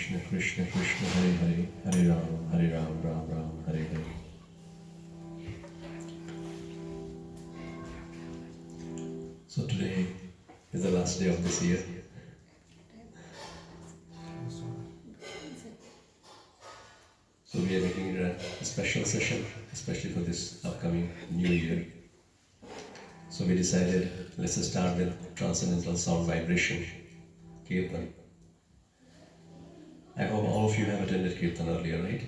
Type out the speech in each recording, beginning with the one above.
Krishna Krishna Krishna Hare Hare Hare Ram Ram Ram Hare Hare. So today is the last day of this year. So we are making it a special session, especially for this upcoming new year. So we decided, let's start with transcendental sound vibration, Kirtan. I hope all of you have attended Kirtan earlier, right?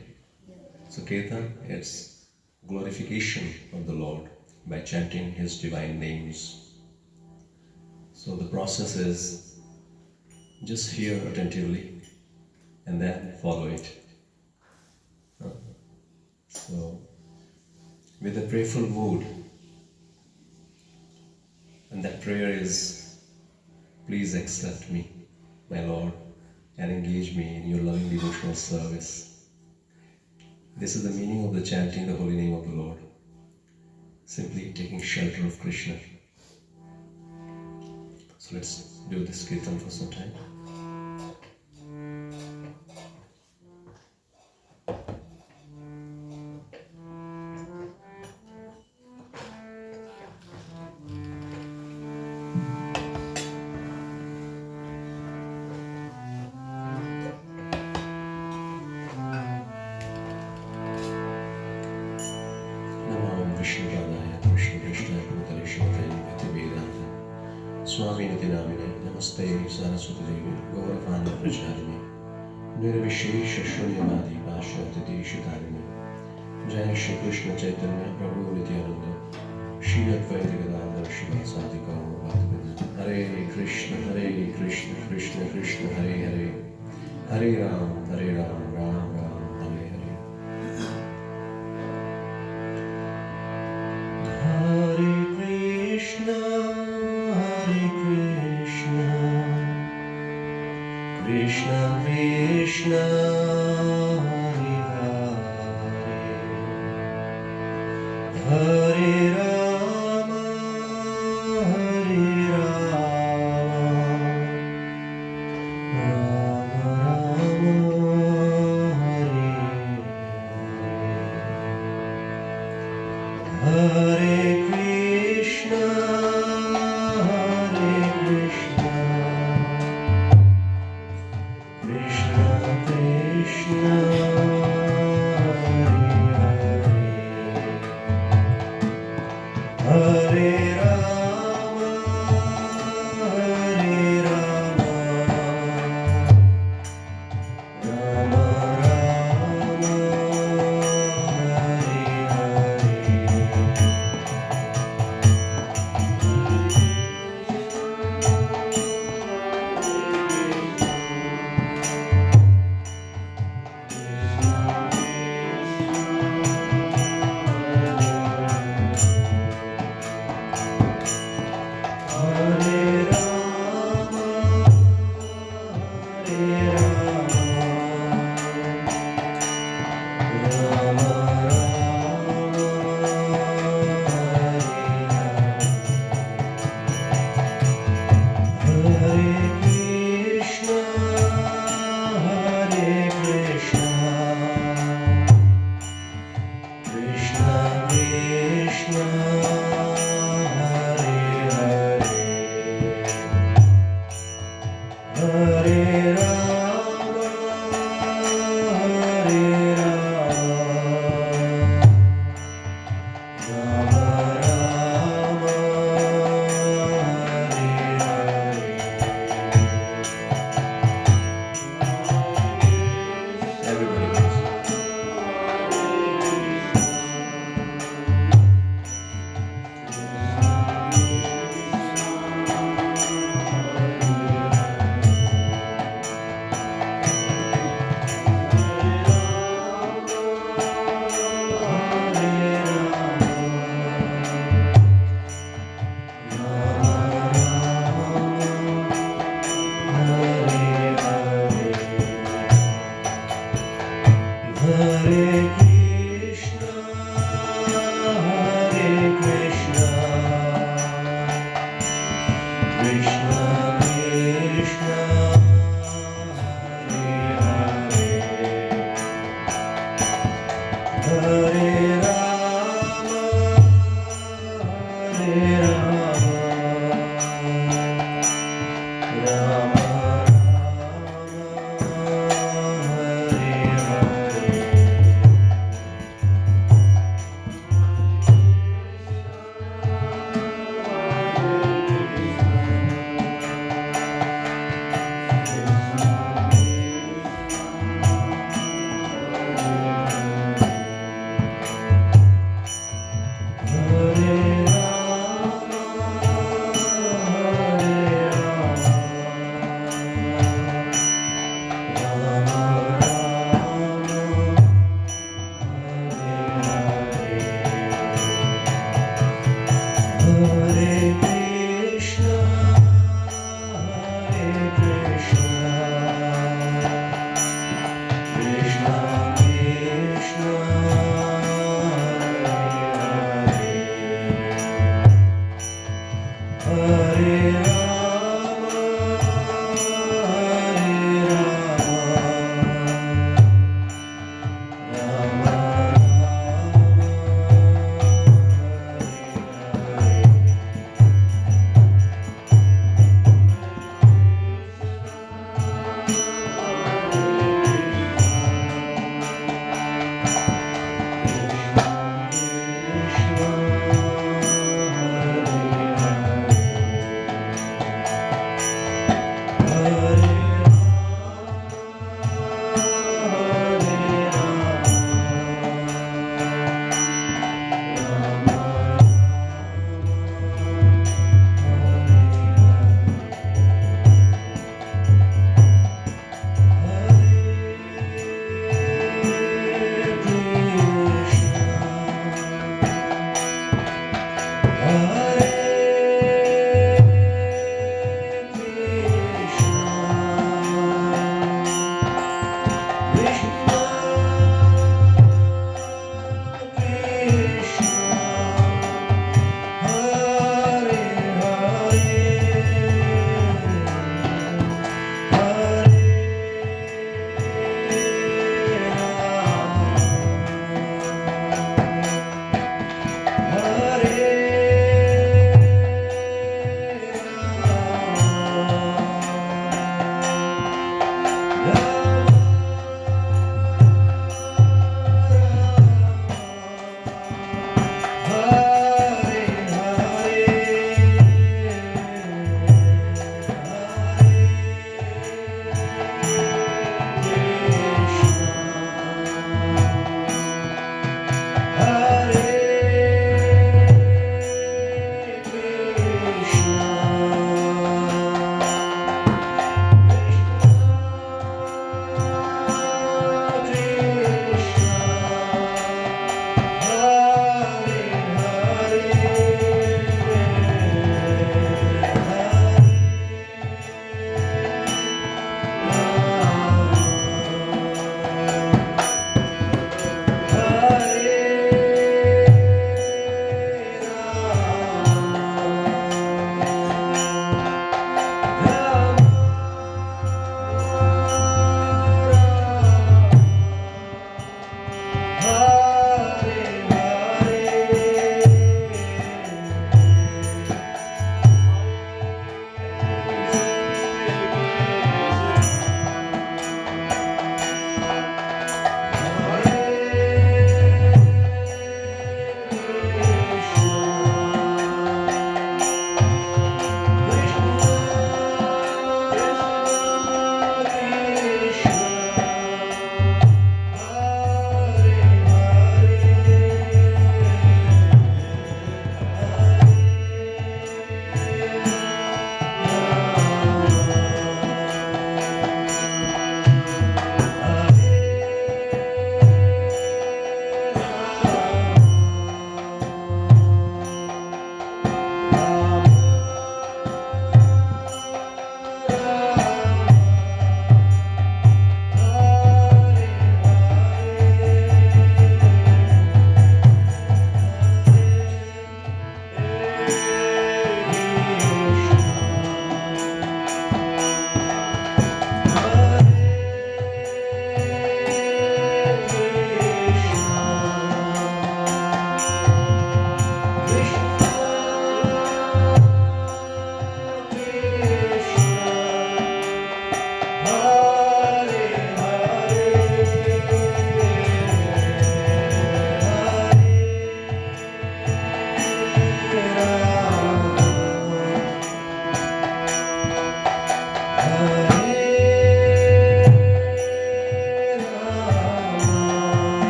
So Kirtan, it's glorification of the Lord by chanting His divine names. So the process is just hear attentively and then follow it. So with a prayerful mood, and that prayer is, please accept me, my Lord, and engage me in your loving devotional service. This is the meaning of the chanting the holy name of the Lord. Simply taking shelter of Krishna. So let's do this Kirtan for some time. Swami Nitinamine, Namaste Saraswati Devi, Gauravana Pracharini, Nirvishesha Shunyamadi Pasha Titishitarini, Jai Shri Krishna Chaitanya, Prabhu Nityananda, Shri Advaita Gadadhar Shivasadi Gaur Bhaktivinoda. Hare Krishna, Krishna Krishna, Hare Hare, Hare Ram, Ram Ram, Hare Hare. Hare Krishna. Krishna Krishna Hare Hare Hare Rama Hare Rama Rama Hare Hare Hare Krishna Krishna Krishna Hare Hare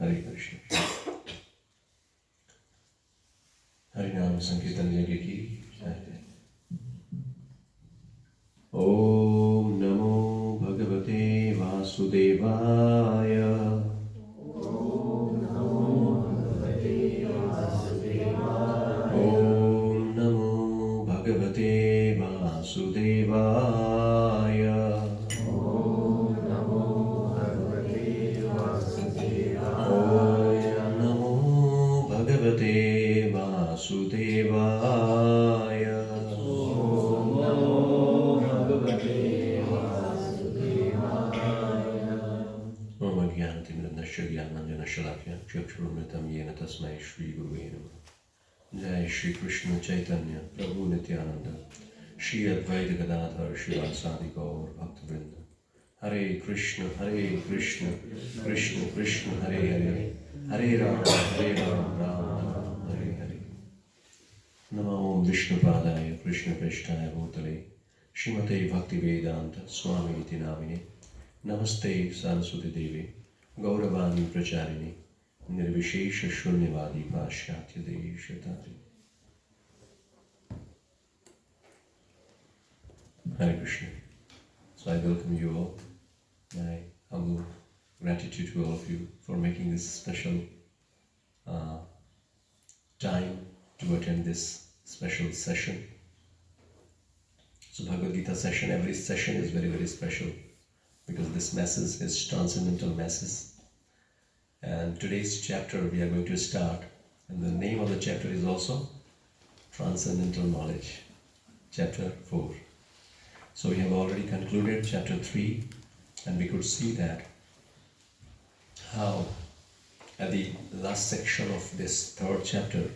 Hare Krishna. Harinam Sankirtan Yajna ki Jai. Om Namo Bhagavate Vasudevaya. Om Namo Bhagavate Vasudevaya. Om Namo Bhagavate Vasudevaya. Om Jnanatimidamnasya Jnananjanashalakya Chakshurumritam Yena Tasmai Shri Gurave Namaha. Jai Shri Krishna Chaitanya Prabhu Nityananda Shri Advaita Gadadhar Shivasadi Gaur Bhaktivinoda. Hare Krishna Krishna Krishna Hare Hare Hare Rama Rama Rama Hare Hare. Namo Om Vishnupadaya Krishna Prishthaya Bhutale Srimate Bhaktivedanta Swami Iti Namine Namaste Saraswati Devi Gauravani Pracharini Nirvishesha Shunyavadi Pashyatya Deshatari. Hare Krishna. So I welcome you all. My humble gratitude to all of you for making this special time to attend this special session. So Bhagavad Gita session, every session is very, very special because this message is transcendental message. And today's chapter we are going to start, and the name of the chapter is also Transcendental Knowledge, chapter 4. So we have already concluded chapter 3, and we could see that how at the last section of this third chapter,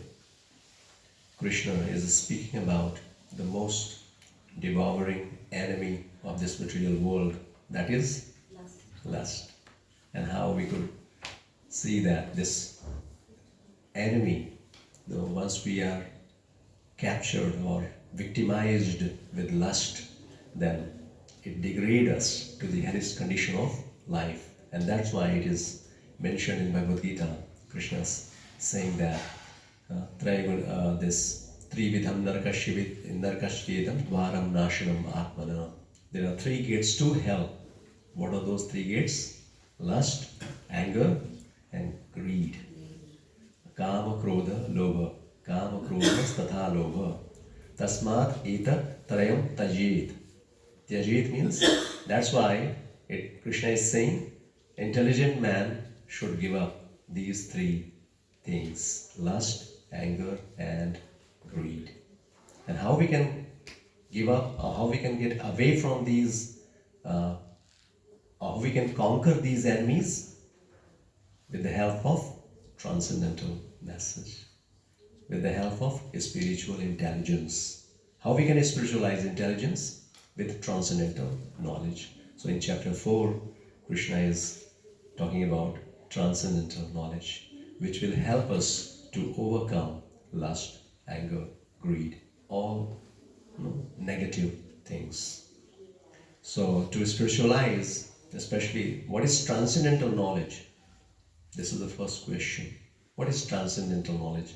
Krishna is speaking about the most devouring enemy of this material world, that is lust. And how we could see that this enemy, once we are captured or victimized with lust, then it degrades us to the hellish condition of life. And that's why it is mentioned in Bhagavad Gita, Krishna's saying that this Trividham Narkashvedam Dvaram Nashanam Atmana. There are 3 gates to hell. What are those 3 gates? Lust, anger, and greed. Kama Krodha Lobha. Kama Krodha Statha Lobha. Tasmat Etat Trayam Tajit. Tajit means, that's why Krishna is saying, intelligent man should give up these 3 things: lust, anger, and greed. And how we can give up, or how we can get away from these, or how we can conquer these enemies? With the help of transcendental message, with the help of spiritual intelligence. How we can spiritualize intelligence? With transcendental knowledge. So in chapter 4, Krishna is talking about transcendental knowledge, which will help us to overcome lust, anger, greed, all negative things. So to spiritualize, especially, what is transcendental knowledge? This is the first question. What is transcendental knowledge?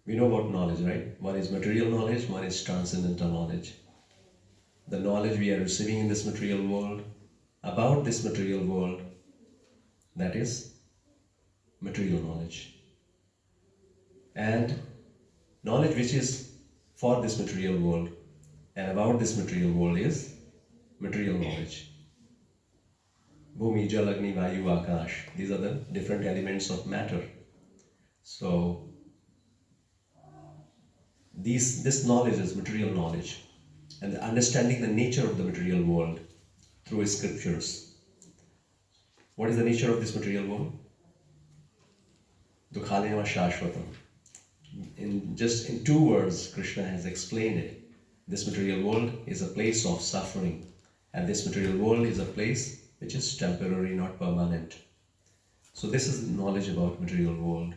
We know about knowledge, right? One is material knowledge, one is transcendental knowledge. The knowledge we are receiving in this material world, about this material world, that is material knowledge. And knowledge which is for this material world and about this material world is material knowledge. Bhumi, Jal, Agni, Vayu, Akash. These are the different elements of matter. So this knowledge is material knowledge, and understanding the nature of the material world through scriptures. What is the nature of this material world? Dukhalinama Shashvatam. In 2 words, Krishna has explained it. This material world is a place of suffering, and this material world is a place which is temporary, not permanent. So this is knowledge about material world.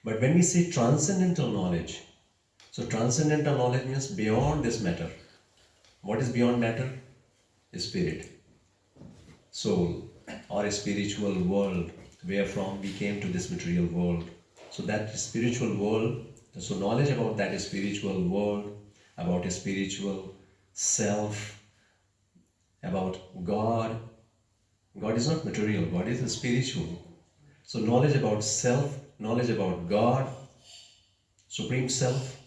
But when we say transcendental knowledge, so transcendental knowledge means beyond this matter. What is beyond matter? Spirit, soul. or a spiritual world, wherefrom we came to this material world. So that spiritual world, so knowledge about that spiritual world, about a spiritual self, about God. God is not material, God is spiritual. So knowledge about self, knowledge about God, Supreme Self,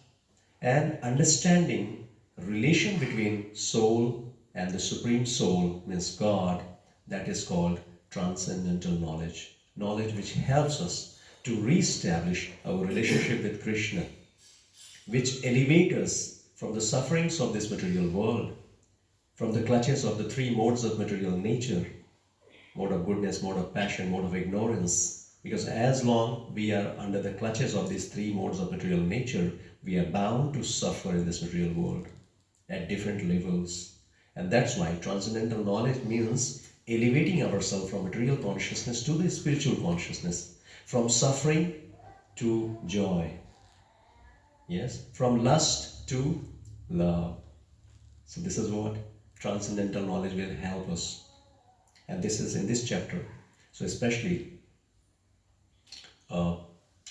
and understanding relation between soul and the Supreme Soul, means God, that is called transcendental knowledge. Knowledge which helps us to re-establish our relationship with Krishna, which elevates us from the sufferings of this material world, from the clutches of the three modes of material nature, mode of goodness, mode of passion, mode of ignorance. Because as long we are under the clutches of these three modes of material nature, we are bound to suffer in this material world at different levels. And that's why transcendental knowledge means elevating ourselves from material consciousness to the spiritual consciousness, from suffering to joy. Yes, from lust to love. So this is what transcendental knowledge will help us. And this is in this chapter. So especially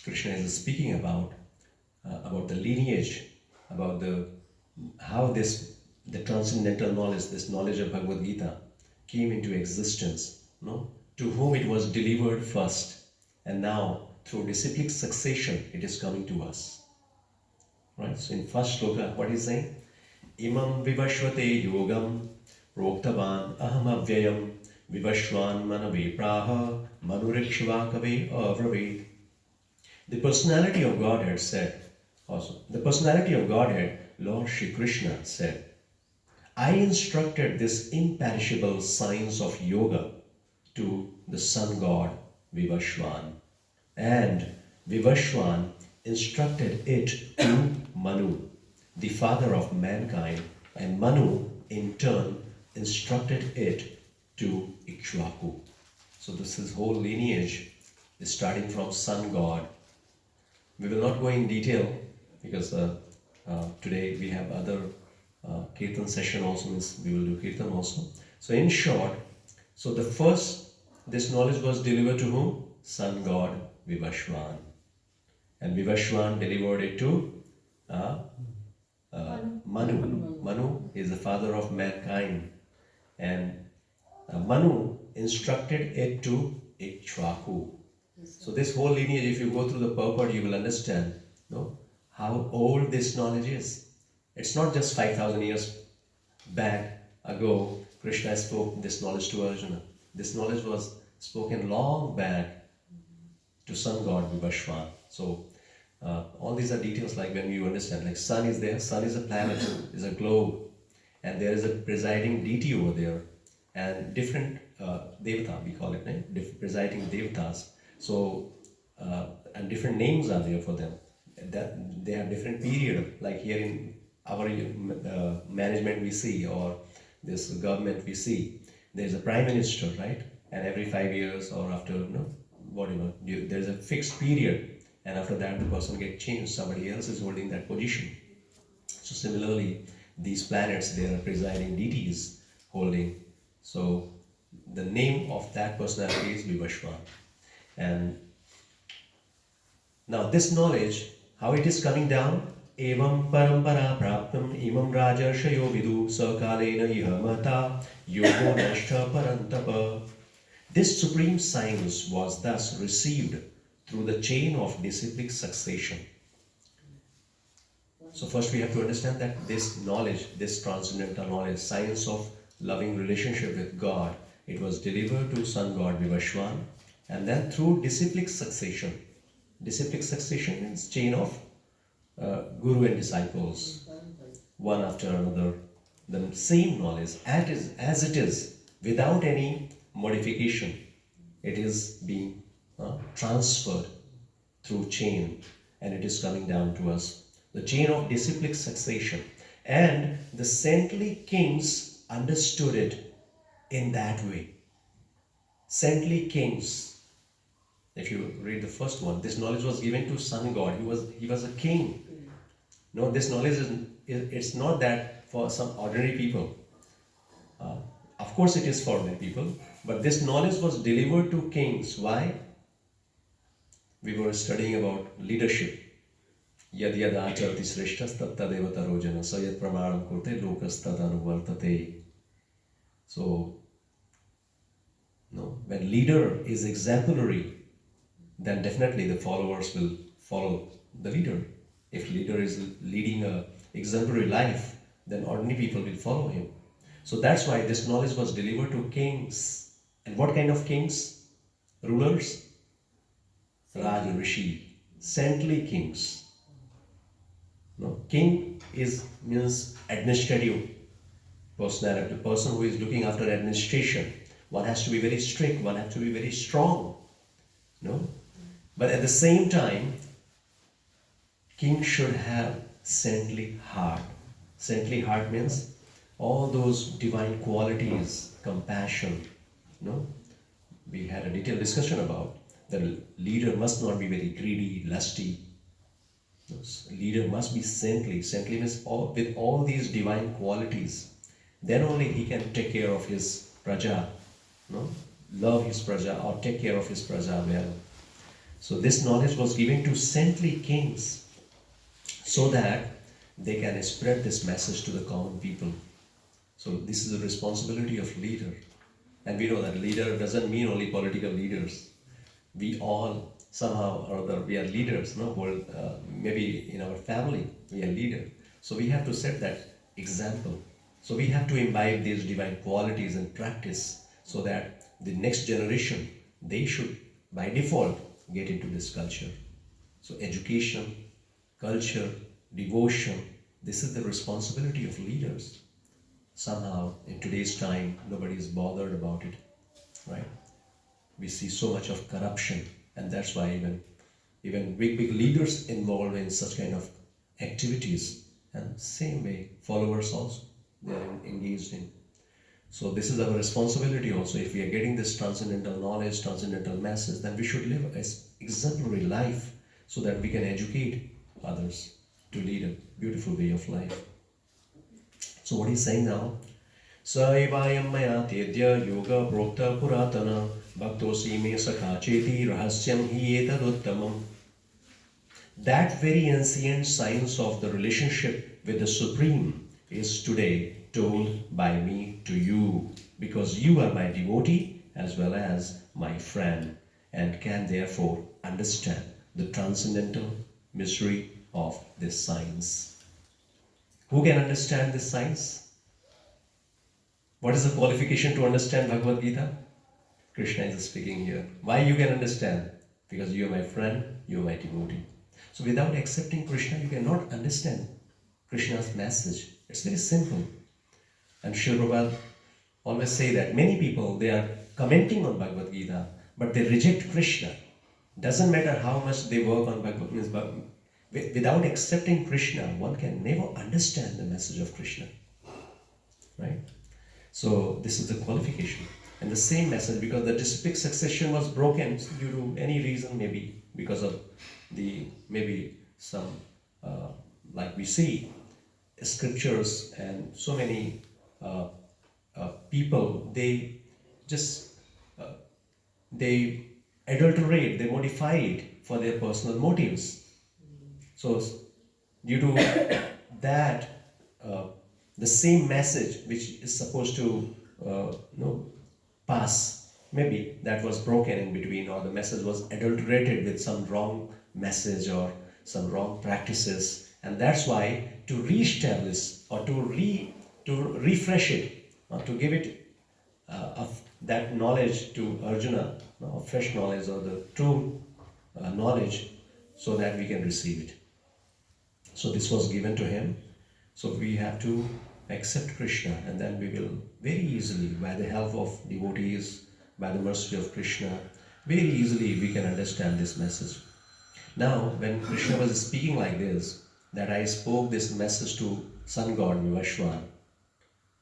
Krishna is speaking about the lineage, about how the transcendental knowledge, this knowledge of Bhagavad Gita, came into existence. No, to whom it was delivered first, and now through disciplic succession it is coming to us. Right. So in first shloka, what is saying? Imam vivashvate yogam proktavan aham avyayam vivashvan manave praha manurikshvakave avraved. The personality of Godhead said, also, the personality of Godhead, Lord Shri Krishna said, I instructed this imperishable science of yoga to the sun god Vivashvan, and Vivashvan instructed it to Manu, the father of mankind, and Manu in turn instructed it to Ikshvaku. So this is whole lineage is starting from sun god. We will not go in detail because today we have other Kirtan session also, means we will do Kirtan also. So in short, so the first, this knowledge was delivered to whom? Sun god Vivashvan. And Vivashvan delivered it to Manu. Manu is the father of mankind. And Manu instructed it to Ikshvaku. So this whole lineage, if you go through the purport, you will understand, no, how old this knowledge is. It's not just 5,000 years back ago Krishna spoke this knowledge to Arjuna. This knowledge was spoken long back to sun god Vivashvan. So all these are details, like when you understand, like sun is there, sun is a planet, is a globe, and there is a presiding deity over there, and different devata, we call it, right? Presiding devatas. So, and different names are there for them. That they have different period. Like here in our management we see, or this government we see, there is a prime minister, right? And every 5 years or after, there is a fixed period, and after that the person gets changed. Somebody else is holding that position. So similarly, these planets, they are presiding deities holding. So the name of that personality is Vivashvan. And now this knowledge, how it is coming down? Evam parampara praptam imam rajarshayo vidu sakalena iha mata yogo nashta parantapa. This supreme science was thus received through the chain of disciplic succession. So first we have to understand that this knowledge, this transcendental knowledge, science of loving relationship with God, it was delivered to sun god Vivashvan, and then through disciplic succession. Disciplic succession means chain of guru and disciples, one after another. The same knowledge as it is, without any modification, it is being transferred through chain, and it is coming down to us. The chain of disciplic succession. And the saintly kings understood it in that way. Saintly kings. If you read the first one, this knowledge was given to sun god. He was a king. No, this knowledge it's not that for some ordinary people. Of course, it is for many people, but this knowledge was delivered to kings. Why? We were studying about leadership. Yad yad acharti shreshtas tat tadeva tarojana sayat pramanam kurte lokas tad anuvartate. So, no, when leader is exemplary, then definitely the followers will follow the leader. If leader is leading a exemplary life, then ordinary people will follow him. So that's why this knowledge was delivered to kings. And what kind of kings? Rulers? Raja, Rishi, saintly kings. No, king means administrative personality, the person who is looking after administration. One has to be very strict, one has to be very strong. No? But at the same time, king should have saintly heart. Saintly heart means all those divine qualities, compassion. No? We had a detailed discussion about the leader must not be very greedy, lusty. Leader must be saintly. Saintly means with all these divine qualities. Then only he can take care of his praja, no? Love his praja or take care of his praja well. So this knowledge was given to saintly kings so that they can spread this message to the common people. So this is the responsibility of leader. And we know that leader doesn't mean only political leaders. We all somehow or other, we are leaders, no? Maybe in our family, we are leader. So we have to set that example. So we have to imbibe these divine qualities and practice so that the next generation, they should by default get into this culture. So education, culture, devotion, this is the responsibility of leaders. Somehow in today's time, nobody is bothered about it, right? We see so much of corruption, and that's why even big leaders involved in such kind of activities, and same way followers also they are engaged in. So this is our responsibility also. If we are getting this transcendental knowledge, transcendental message, then we should live an exemplary life so that we can educate others to lead a beautiful way of life. So what he's saying now, Saivayam maya tedya yoga prokta puratana bhaktosi me sakha cheti rahasyam hi etaduttamam. That very ancient science of the relationship with the Supreme is today told by me to you, because you are my devotee as well as my friend and can therefore understand the transcendental mystery of this science. Who can understand this science? What is the qualification to understand Bhagavad Gita? Krishna is speaking here. Why you can understand? Because you are my friend, you are my devotee. So without accepting Krishna, you cannot understand Krishna's message. It's very simple. And Srila Prabhupada always say that many people, they are commenting on Bhagavad Gita, but they reject Krishna. Doesn't matter how much they work on Bhagavad Gita. Without accepting Krishna, one can never understand the message of Krishna. Right? So this is the qualification. And the same message, because the disciplic succession was broken due to any reason, maybe because of maybe some, like we see, scriptures and so many people, they just, they adulterate, they modify it for their personal motives. So due to that, the same message which is supposed to pass, maybe that was broken in between, or the message was adulterated with some wrong message or some wrong practices, and that's why to re-establish or to refresh it, or to give it of that knowledge to Arjuna, fresh knowledge or the true knowledge, so that we can receive it. So this was given to him. So we have to accept Krishna, and then we will very easily, by the help of devotees, by the mercy of Krishna, very easily we can understand this message. Now, when Krishna was speaking like this, that I spoke this message to sun god Vivashwan,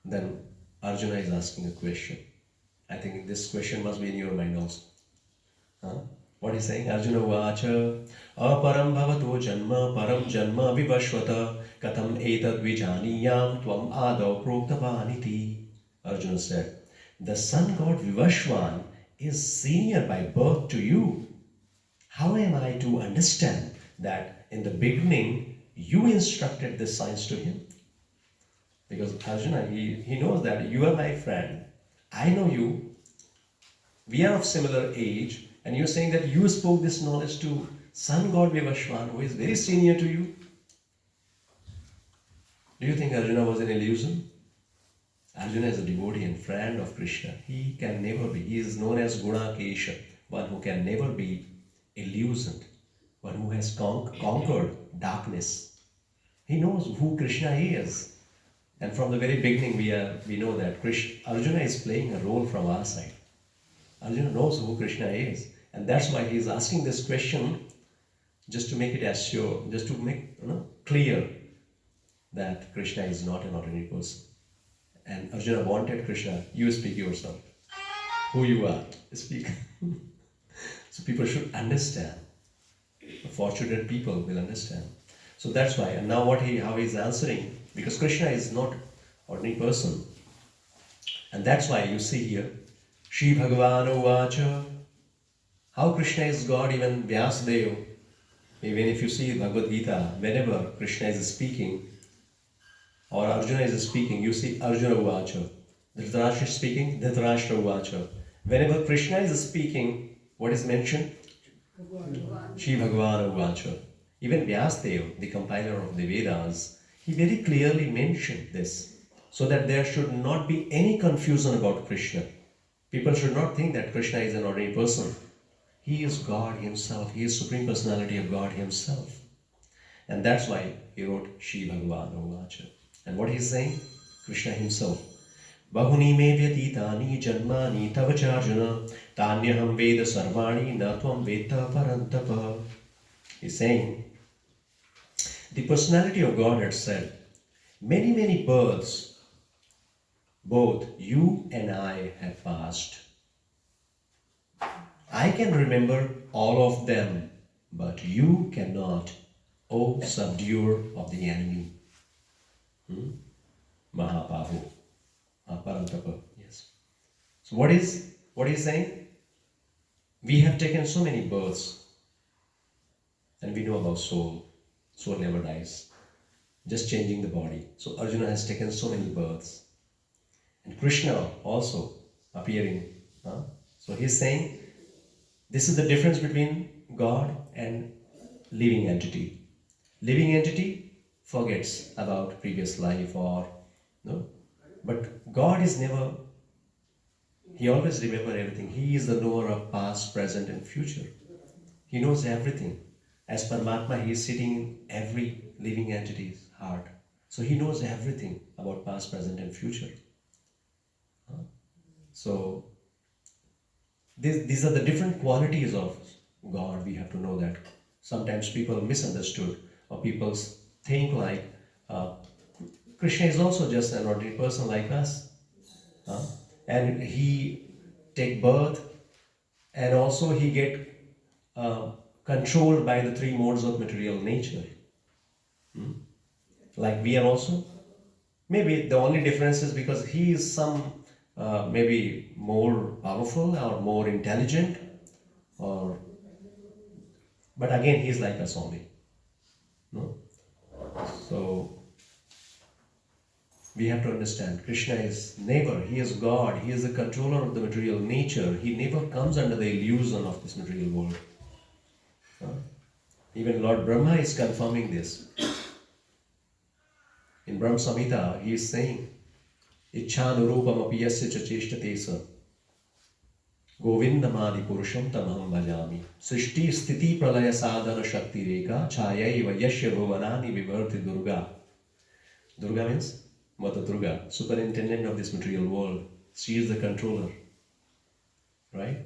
then Arjuna is asking a question. I think this question must be in your mind also. What is saying? Arjuna vacha aparam bhavato janma param janma vivashvata katham etad vijaniyam tvam adav proktavaniti. Arjuna said, the sun god Vivashwan is senior by birth to you. How am I to understand that in the beginning you instructed this science to him? Because Arjuna, he knows that you are my friend. I know you. We are of similar age. And you're saying that you spoke this knowledge to sun god Vivashwan, who is very senior to you. Do you think Arjuna was an illusion? Arjuna is a devotee and friend of Krishna. He can never be. He is known as Guna Kesha, one who can never be illusioned, one who has conquered darkness. He knows who Krishna is. And from the very beginning, we know that Arjuna is playing a role from our side. Arjuna knows who Krishna is. And that's why he is asking this question, just to make it as sure, just to make clear that Krishna is not an ordinary person. And Arjuna wanted Krishna, you speak yourself. Who you are, speak. So people should understand. Fortunate people will understand. So that's why. And now how he's answering, because Krishna is not ordinary person. And that's why you see here, Shri Bhagavan Uvacha, how Krishna is God, even Vyasadeva. Even if you see Bhagavad Gita, whenever Krishna is speaking, or Arjuna is speaking, you see Arjuna Uvacha. Dhritarashtra is speaking, Dhritarashtra Uvacha. Whenever Krishna is speaking, what is mentioned? Shri Bhagavan Uvacha. Even Vyasadeva, the compiler of the Vedas, he very clearly mentioned this, so that there should not be any confusion about Krishna. People should not think that Krishna is an ordinary person. He is God himself. He is Supreme Personality of God himself. And that's why he wrote Shri Bhagavan Uvacha. And what he's saying? Krishna himself. Bahuni me vyatitani janmani tavacharjuna tanyaham veda sarvani natvam veta parantapa. He's saying, the personality of God had said, many, many births, both you and I have passed. I can remember all of them, but you cannot, O subduer of the enemy. Mahapahu. Parantapa. Yes. So what is he saying? We have taken so many births, and we know about soul. Soul never dies. Just changing the body. So Arjuna has taken so many births. And Krishna also appearing. So he's saying, this is the difference between God and living entity. Living entity forgets about previous life but God is never, he always remembers everything. He is the knower of past, present and future. He knows everything. As Paramatma, he is sitting in every living entity's heart. So he knows everything about past, present and future. So these are the different qualities of God. We have to know that. Sometimes people misunderstood, or people think like Krishna is also just an ordinary person like us. And he take birth, and also he get controlled by the three modes of material nature. Like we are also. Maybe the only difference is because he is maybe more powerful or more intelligent, but again he is like us only. So we have to understand, Krishna is never, he is God, he is the controller of the material nature. He never comes under the illusion of this material world. Even Lord Brahma is confirming this. In Brahma Samhita, he is saying, Ichhanurupam apiyasya cha cheshtate sa Govindamadi purusham tamaham bhajami Srishti sthiti pralaya sadhana shakti reka Chayaiva yashya bhuvanani vivarti Durga. Durga means Mother Durga, superintendent of this material world. She is the controller, right?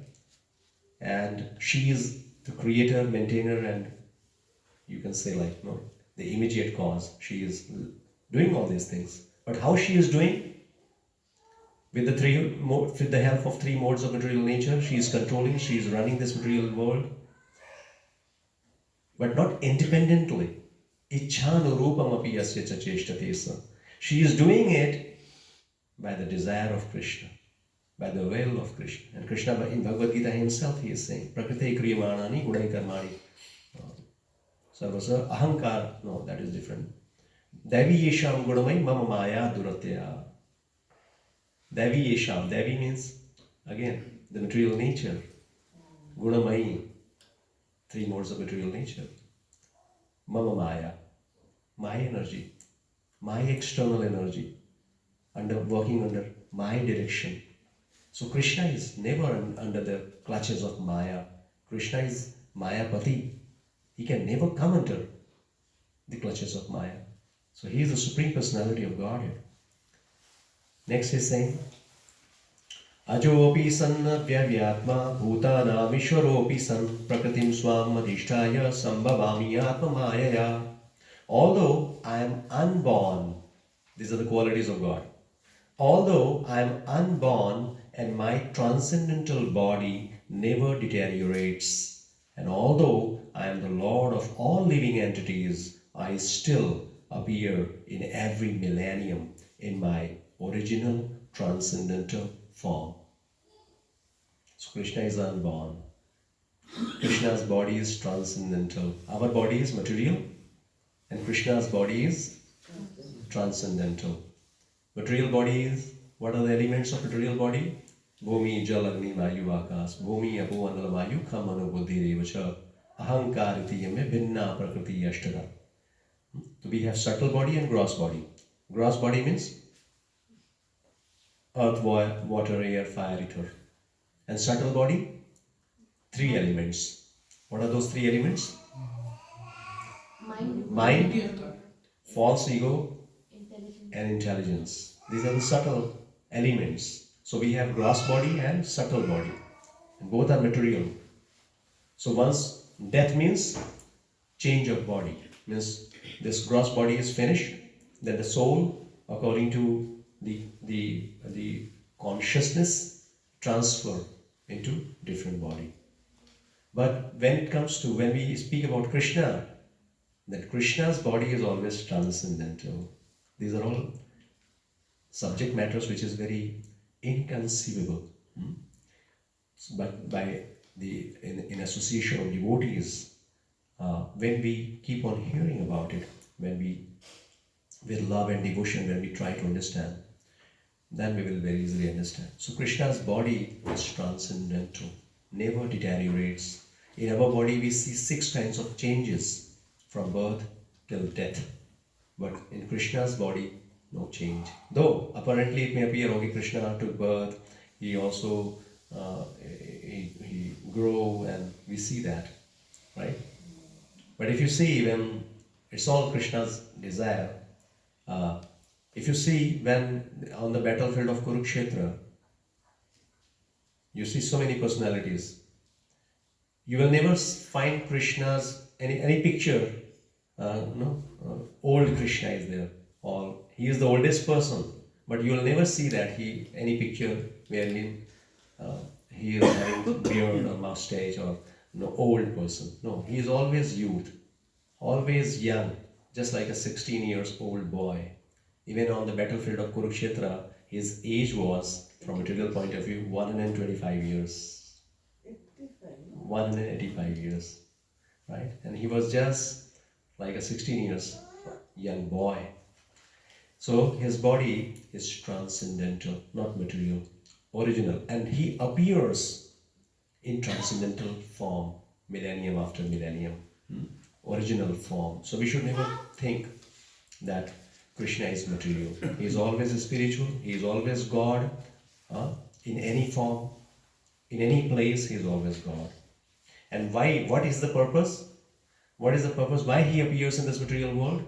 And she is the creator, maintainer, and you can say the immediate cause. She is doing all these things. But how she is doing? With the help of three modes of material nature, she is controlling, she is running this material world. But not independently. Ichhanurupamapi yasya cha cheshtate sa. She is doing it by the desire of Krishna. by the will of Krishna. And Krishna in Bhagavad Gita himself, he is saying, Prakriti kriyamanani gudai karmani. Sarvasa ahankar. No, that is different. Devi yesham gudamai mama maya duratya. Devi yesham. Devi means, again, the material nature. Gunamai. Three modes of material nature. Mama maya. My energy. My external energy. Working under my direction. So Krishna is never under the clutches of Maya. Krishna is Mayapati. He can never come under the clutches of Maya. So he is the Supreme Personality of Godhead. Next he is saying, Ajopi sanna vyavyatma bhutanam ishwaropi san prakritim swam adhishtaya sambhavami atma mayaya. Although I am unborn, these are the qualities of God. Although I am unborn and my transcendental body never deteriorates, and although I am the Lord of all living entities, I still appear in every millennium in my original transcendental form. So Krishna is unborn. Krishna's body is transcendental. Our body is material, and Krishna's body is transcendental. Material body is, what are the elements of material body? Bhumi, Jal, Agni, Vayu, Akas. Bhumi, Apo, Andala, Vayu, Kamano, Buddhi, Devacha. Ahankariti, Yame, Bhinna, Prakriti, Yashtada. So we have subtle body and gross body. Gross body means earth, water, air, fire, ether. And subtle body, three elements. What are those three elements? Mind, false ego, and intelligence. These are the subtle elements. So we have gross body and subtle body. And both are material. So once death means change of body. Means this gross body is finished, then the soul, according to the consciousness, transfer into different body. But when we speak about Krishna, that Krishna's body is always transcendental. These are all subject matters which is very inconceivable. But in association of devotees, when we keep on hearing about it, when we, with love and devotion, when we try to understand, then we will very easily understand. So Krishna's body is transcendental, never deteriorates. In our body we see 6 kinds of changes from birth till death. But in Krishna's body, no change. Though apparently it may appear, okay, Krishna took birth, he also he grew, and we see that, right? But if you see, when it's all Krishna's desire, if you see when on the battlefield of Kurukshetra, you see so many personalities. You will never find Krishna's any picture. Old Krishna is there, or he is the oldest person, but you will never see that any picture wherein he is having beard or mustache or old person. No, he is always youth, always young, just like a 16 years old boy. Even on the battlefield of Kurukshetra, his age was, from material point of view, 125 years. 185 years, right? And he was just like a 16 years young boy. So his body is transcendental, not material, original. And he appears in transcendental form, millennium after millennium, original form. So we should never think that Krishna is material. He is always spiritual, he is always God. In any form, in any place, he is always God. And why? What is the purpose? What is the purpose? Why he appears in this material world?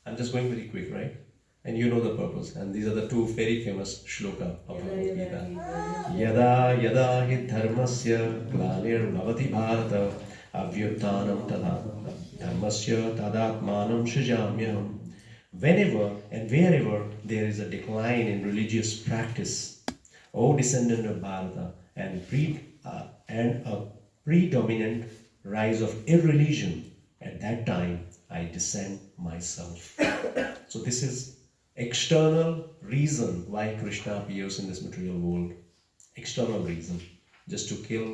I'm just going very quick, right? And you know the purpose. And these are the 2 very famous shloka of Bhagavad Gita. Yada yada hi dharmasya glanir bhavati bharata avyuttanam tada dharmasya tadatmanam shrijamyam. Whenever and wherever there is a decline in religious practice, O descendant of Bharata, and a predominant rise of irreligion, at that time I descend myself. So this is external reason why Krishna appears in this material world. external reason, just to kill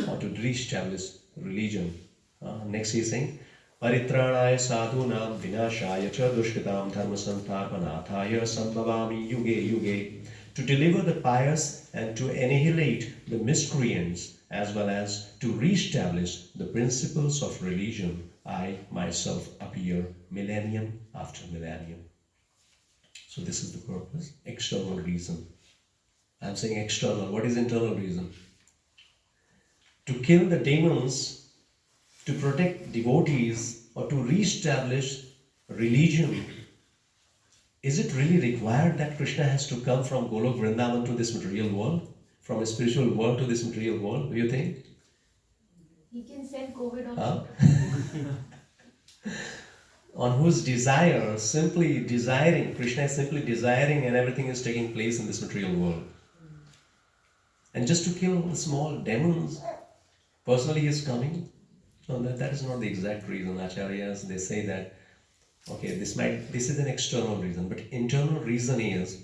or to re-establish religion. Next he is saying, Paritranaya sadhunam vinashaya cha dushkitam dharma santharpanataya sambhavami yuge yuge. To deliver the pious and to annihilate the miscreants, as well as to re-establish the principles of religion, I myself appear millennium after millennium. So this is the purpose, external reason. I'm saying external. What is internal reason? To kill the demons, to protect devotees, or to re-establish religion. Is it really required that Krishna has to come from Golok Vrindavan to this material world? From a spiritual world to this material world, do you think? He can send COVID also. On whose desire, simply desiring, Krishna is simply desiring and everything is taking place in this material world. And just to kill the small demons, personally he is coming. No, that is not the exact reason. Acharyas, they say that, okay, this is an external reason, but internal reason is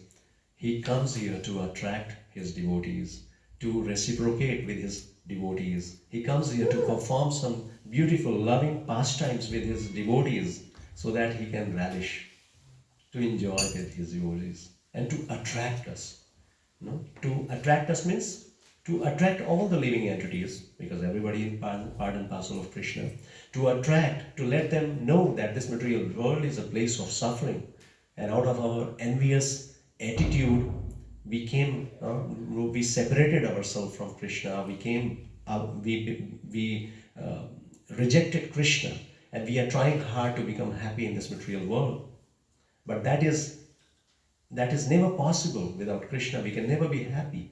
he comes here to attract his devotees, to reciprocate with his devotees. He comes here to perform some beautiful, loving pastimes with his devotees so that he can relish, to enjoy with his devotees, and to attract us. No? To attract us means to attract all the living entities, because everybody is part and parcel of Krishna. To attract, to let them know that this material world is a place of suffering, and out of our envious attitude, we separated ourselves from Krishna. We rejected Krishna, and we are trying hard to become happy in this material world. But that is never possible without Krishna. We can never be happy.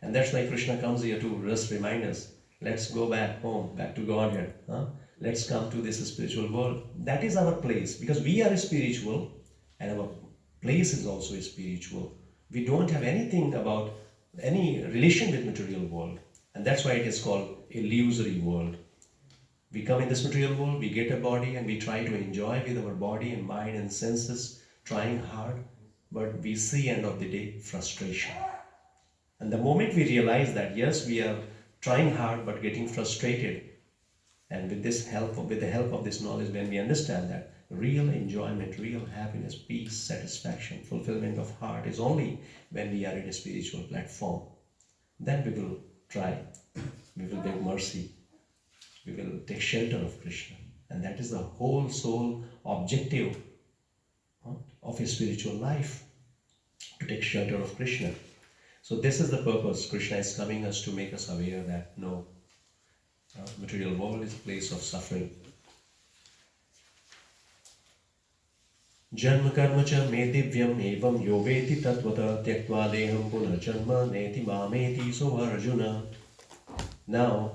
And that's why Krishna comes here to just remind us, let's go back home, back to Godhead. Let's come to this spiritual world. That is our place, because we are spiritual and our place is also spiritual. We don't have anything about any relation with material world. And that's why it is called illusory world. We come in this material world, we get a body and we try to enjoy with our body and mind and senses, trying hard, but we see end of the day frustration. And the moment we realize that yes, we are trying hard but getting frustrated, and with the help of this knowledge, when we understand that real enjoyment, real happiness, peace, satisfaction, fulfillment of heart is only when we are in a spiritual platform, then we will try, we will beg mercy, we will take shelter of Krishna. And that is the whole soul objective of a spiritual life, to take shelter of Krishna. So this is the purpose. Krishna is coming us to make us aware that no, material world is a place of suffering. Janma karma cha me divyam evam yoveti tatvata tyaktva deham punarjanma neti mameti. So Arjuna, now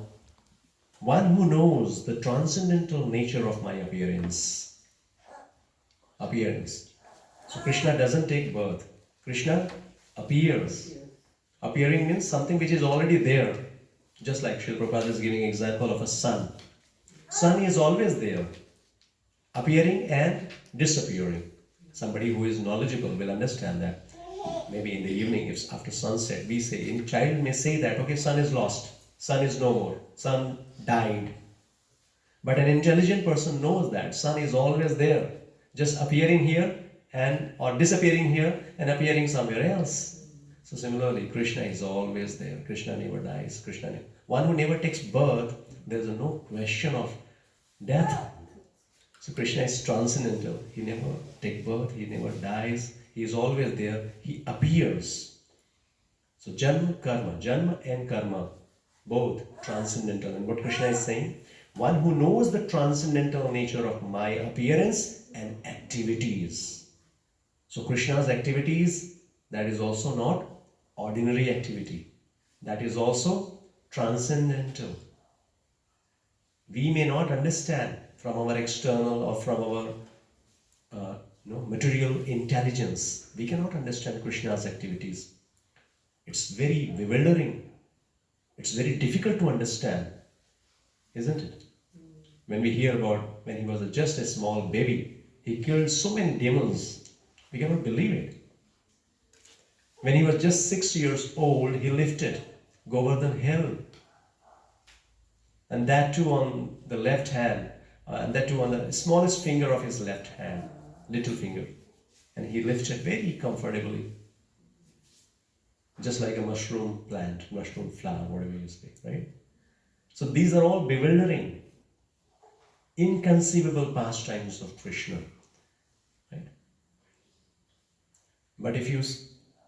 one who knows the transcendental nature of my appearance. So Krishna doesn't take birth. Krishna appears. Appearing means something which is already there. Just like Srila Prabhupada is giving example of a sun. Sun is always there, appearing and disappearing. Somebody who is knowledgeable will understand that. Maybe in the evening, if after sunset, we say, a child may say that, okay, sun is lost, sun is no more, sun died. But an intelligent person knows that sun is always there, just appearing here or disappearing here and appearing somewhere else. So similarly, Krishna is always there. Krishna never dies. One who never takes birth, there is no question of death. So Krishna is transcendental. He never takes birth. He never dies. He is always there. He appears. So Janma and karma, both transcendental. And what Krishna is saying, one who knows the transcendental nature of my appearance and activities. So Krishna's activities, that is also not ordinary activity. That is also transcendental. We may not understand from our external or from our material intelligence. We cannot understand Krishna's activities. It's very bewildering. It's very difficult to understand, isn't it? When we hear about when he was just a small baby, he killed so many demons. We cannot believe it. When he was just 6 years old, he lifted Govardhan hill, and that too on the left hand, and that too on the smallest finger of his left hand, little finger, and he lifted very comfortably, just like a mushroom plant, mushroom flower, whatever you say, right? So these are all bewildering, inconceivable pastimes of Krishna, right? But if you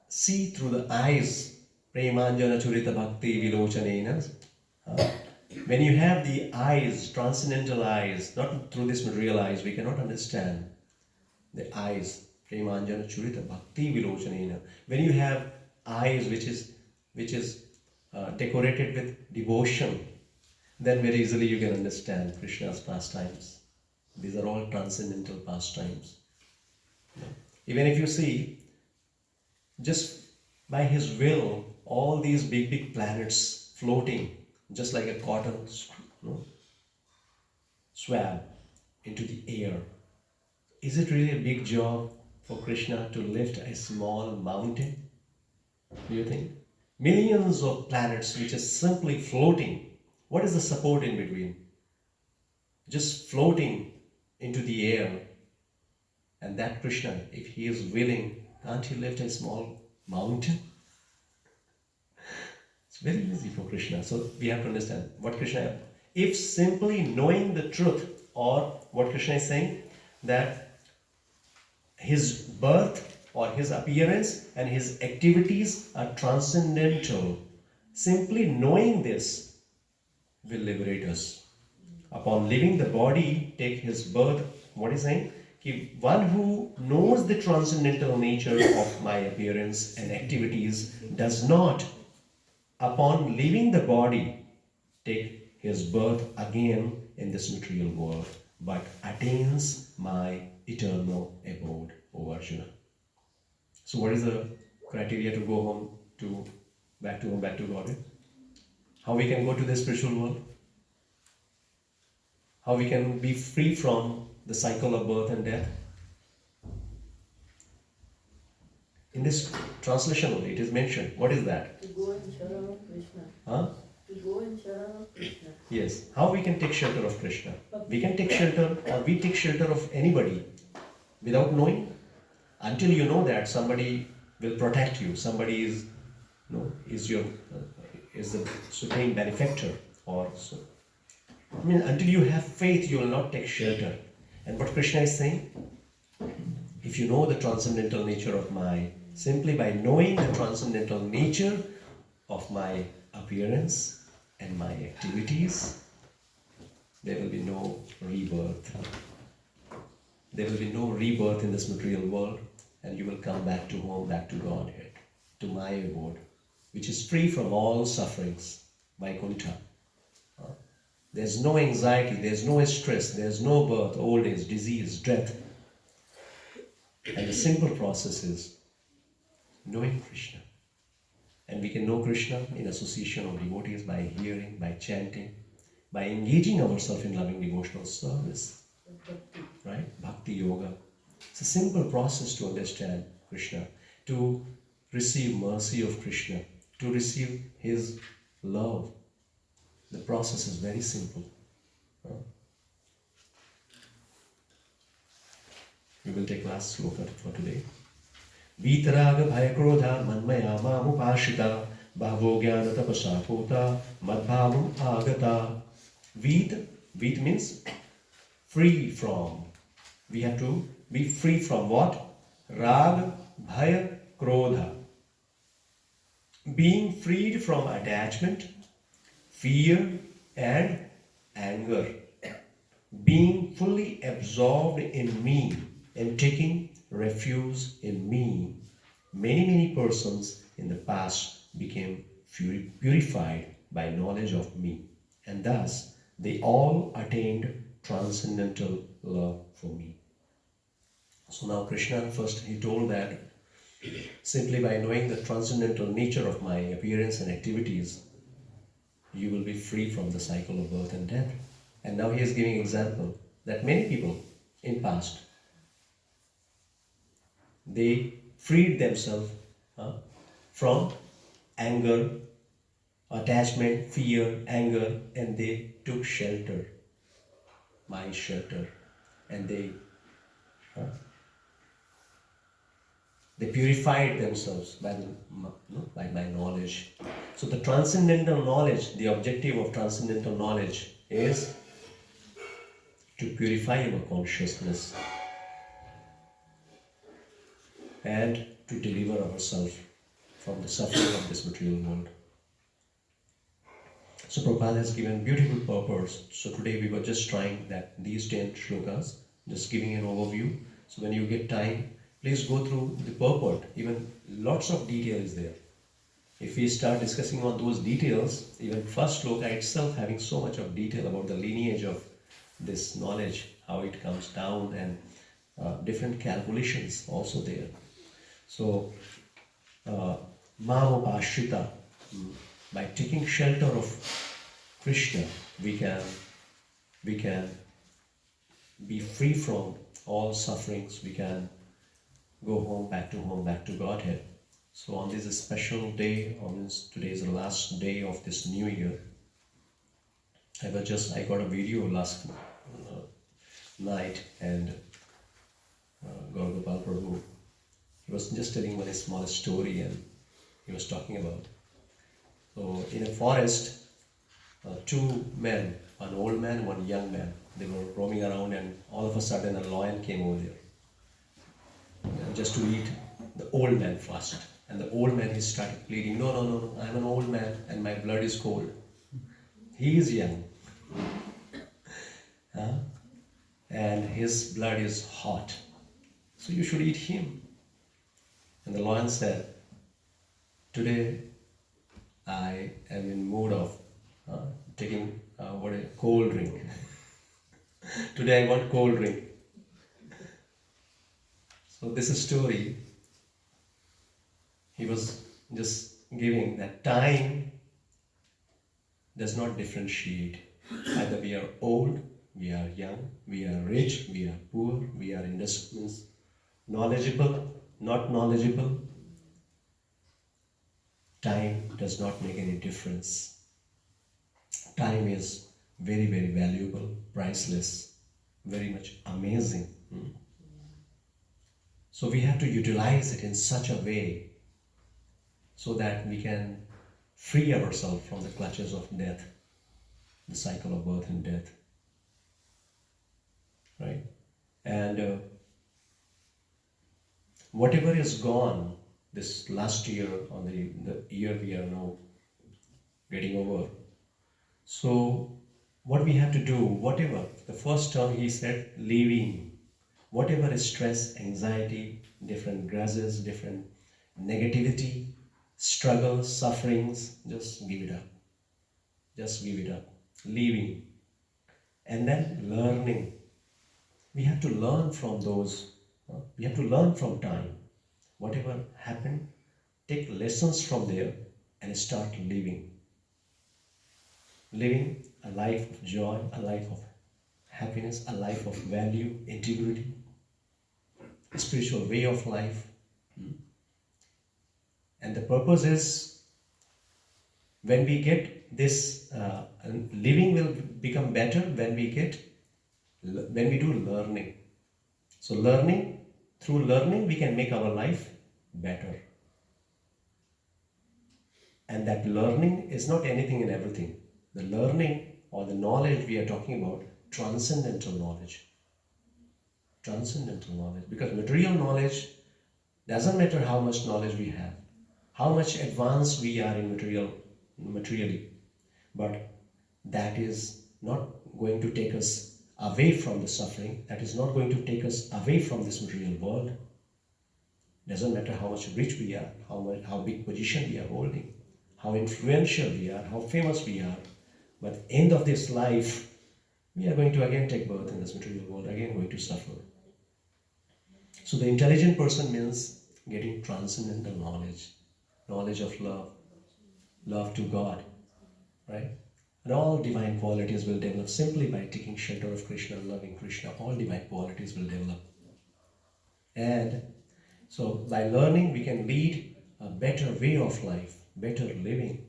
see through the eyes, Premanjana Churita Bhakti Vilochanena, when you have the eyes, transcendental eyes, not through this material eyes, we cannot understand the eyes, Premanjana Churita Bhakti Vilochanena. When you have eyes which is decorated with devotion, then very easily you can understand Krishna's pastimes. These are all transcendental pastimes. Even if you see, just by his will, all these big planets floating just like a cotton swab into the air. Is it really a big job for Krishna to lift a small mountain? Do you think? Millions of planets which are simply floating. What is the support in between? Just floating into the air. And that Krishna, if he is willing, can't he lift a small mountain? It's very easy for Krishna. So we have to understand what Krishna, if simply knowing the truth, or what Krishna is saying, that his birth or his appearance and his activities are transcendental. Simply knowing this will liberate us. Upon leaving the body, take his birth. What is saying? One who knows the transcendental nature of my appearance and activities does not, upon leaving the body, take his birth again in this material world, but attains my eternal abode, O Arjuna. So what is the criteria to go home to, back to God? How we can go to the spiritual world? How we can be free from the cycle of birth and death? In this translation only, it is mentioned. What is that? To go in Sharan of Krishna. Huh? To go in Sharan of Krishna. Yes. How we can take shelter of Krishna? We can take shelter, or we take shelter of anybody without knowing. Until you know that somebody will protect you, somebody is, is your is the supreme benefactor, or so. I mean, until you have faith, you will not take shelter. And what Krishna is saying, if you know the transcendental nature of my, simply by knowing the transcendental nature of my appearance and my activities, there will be no rebirth. There will be no rebirth in this material world, and you will come back to home, back to Godhead, to my abode, which is free from all sufferings, Vaikuntha. There's no anxiety, there's no stress, there's no birth, old age, disease, death. And the simple process is knowing Krishna. And we can know Krishna in association of devotees by hearing, by chanting, by engaging ourselves in loving devotional service. Right? Bhakti yoga. It's a simple process to understand Krishna, to receive mercy of Krishna, to receive his love. The process is very simple. We will take last sloka for today. Vitaraga bhayakrodha manmaya mamupashita bhavo jnana tapasa pota madbhavam agata. Vit means free from. We have to be free from what? Rag, bhaya, krodha. Being freed from attachment, fear and anger. Being fully absorbed in me and taking refuge in me. Many persons in the past became purified by knowledge of me, and thus they all attained transcendental love for me. So now Krishna, first he told that simply by knowing the transcendental nature of my appearance and activities, you will be free from the cycle of birth and death. And now he is giving example that many people in past, they freed themselves from anger attachment, fear, anger, and they took shelter, my shelter, and they purified themselves by my knowledge. So the transcendental knowledge, the objective of transcendental knowledge is to purify our consciousness and to deliver ourselves from the suffering of this material world. So Prabhupada has given beautiful purpose. So today we were just trying these 10 shlokas, just giving an overview. So when you get time, please go through the purport. Even lots of detail is there. If we start discussing on those details, even first shloka itself having so much of detail about the lineage of this knowledge, how it comes down, and different calculations also there. So, Mamopashrita, by taking shelter of Krishna, we can be free from all sufferings. We can go home, back to Godhead. So on this special day, today is the last day of this new year. I got a video last night, and Gaur Gopal Prabhu, he was just telling one small story, and he was talking about. So in a forest, two men, one old man, one young man, they were roaming around, and all of a sudden a lion came over there, just to eat the old man first. And the old man, he started pleading, no, I'm an old man and my blood is cold. He is young. And his blood is hot. So you should eat him. And the lion said, today I am in mood of taking a cold drink. Today I want cold drink. So this story, he was just giving that time does not differentiate. Either we are old, we are young, we are rich, we are poor, we are knowledgeable, not knowledgeable. Time does not make any difference. Time is very, very valuable, priceless, very much amazing. So we have to utilize it in such a way so that we can free ourselves from the clutches of death, the cycle of birth and death. Right? And whatever is gone this last year, or the year we are now getting over, so what we have to do, whatever, the first term he said, leaving, whatever is stress, anxiety, different grudges, different negativity, struggles, sufferings, just give it up. Just give it up. Leaving. And then learning. We have to learn from those. We have to learn from time. Whatever happened, take lessons from there and start living. Living a life of joy, a life of happiness, a life of value, integrity, a spiritual way of life. And the purpose is, when we get this, living will become better when we do learning. So through learning we can make our life better. And that learning is not anything and everything. The learning or the knowledge we are talking about, transcendental knowledge. Transcendental knowledge. Because material knowledge, doesn't matter how much knowledge we have, how much advanced we are in materially, but that is not going to take us away from the suffering, that is not going to take us away from this material world. Doesn't matter how much rich we are, how big position we are holding, how influential we are, how famous we are, but at the end of this life, we are going to again take birth in this material world, again going to suffer. So the intelligent person means getting transcendental knowledge, knowledge of love to God, right? And all divine qualities will develop simply by taking shelter of Krishna, loving Krishna. All divine qualities will develop. And so by learning, we can lead a better way of life, better living.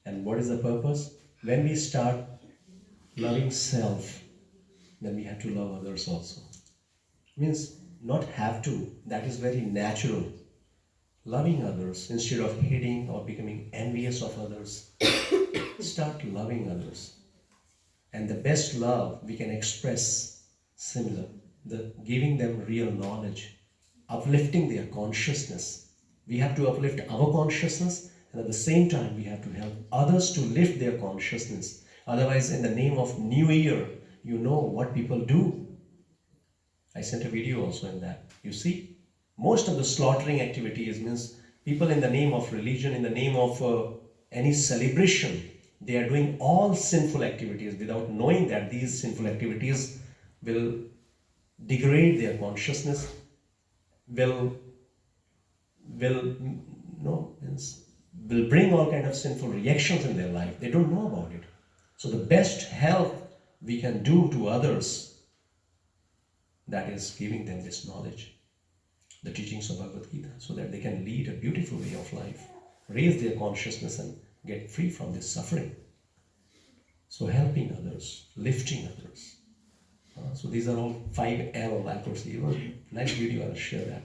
And what is the purpose? When we start loving self, then we have to love others also. Means not have to, that is very natural. Loving others instead of hating or becoming envious of others. Start loving others. And the best love we can express similar, the giving them real knowledge, uplifting their consciousness. We have to uplift our consciousness, and at the same time we have to help others to lift their consciousness. Otherwise, in the name of New Year, you know what people do. I sent a video also in that. You see, most of the slaughtering activities means people in the name of religion, in the name of any celebration, they are doing all sinful activities without knowing that these sinful activities will degrade their consciousness, will bring all kind of sinful reactions in their life. They don't know about it. So the best help we can do to others, that is giving them this knowledge, the teachings of Bhagavad Gita, so that they can lead a beautiful way of life, raise their consciousness and get free from this suffering. So helping others, lifting others. So these are all 5L, I could see. It was a nice video, I'll share that.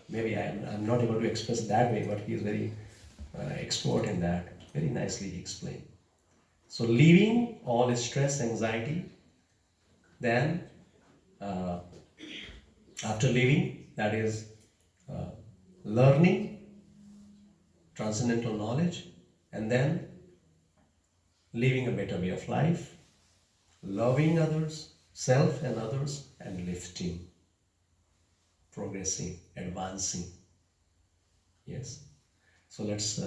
Maybe I'm not able to express that way, but he is very expert in that. Very nicely explained. So leaving all stress, anxiety, then after leaving, that is learning, transcendental knowledge, and then living a better way of life, loving others, self and others, and lifting, progressing, advancing. Yes. So let's.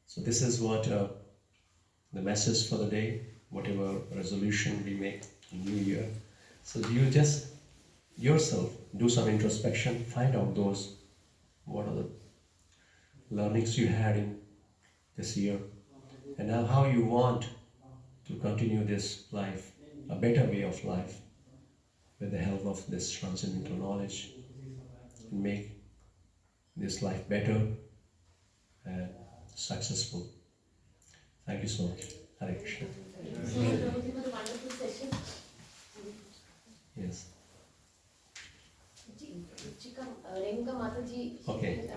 So this is what the message for the day. Whatever resolution we make in New Year. So you just yourself do some introspection, find out those what are the learnings you had in this year, and now how you want to continue this life, a better way of life, with the help of this transcendental knowledge, and make this life better and successful. Thank you so much. Hare Krishna. So, Prabhuji, for the wonderful session. Yes. Renuka Mataji, Okay.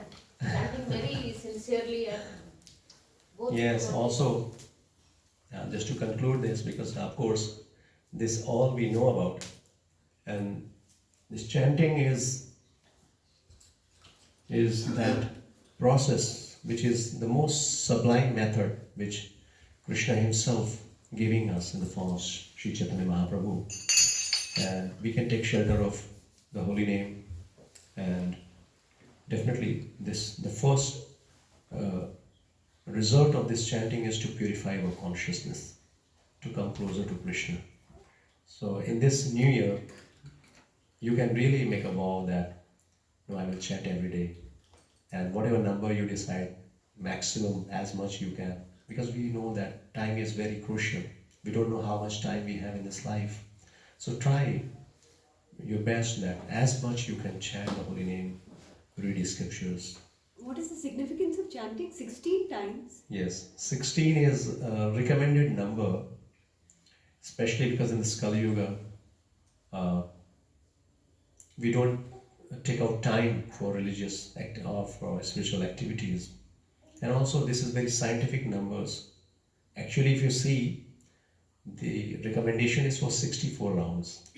chanting very sincerely. Both Yes, also, just to conclude this, because of course, this all we know about, and this chanting is that process which is the most sublime method which Krishna himself giving us in the form of Sri Chaitanya Mahaprabhu. And we can take shelter of the holy name, and definitely the first result of this chanting is to purify our consciousness, to come closer to Krishna. So in this new year, you can really make a vow that, no, I will chant every day. And whatever number you decide, maximum, as much you can. Because we know that time is very crucial. We don't know how much time we have in this life. So try your best that as much you can chant the holy name, read the scriptures. What is the significance of chanting 16 times? Yes, 16 is a recommended number, especially because in this Kali Yuga, we don't take out time for religious or for spiritual activities. And also this is very scientific numbers. Actually, if you see, the recommendation is for 64 rounds.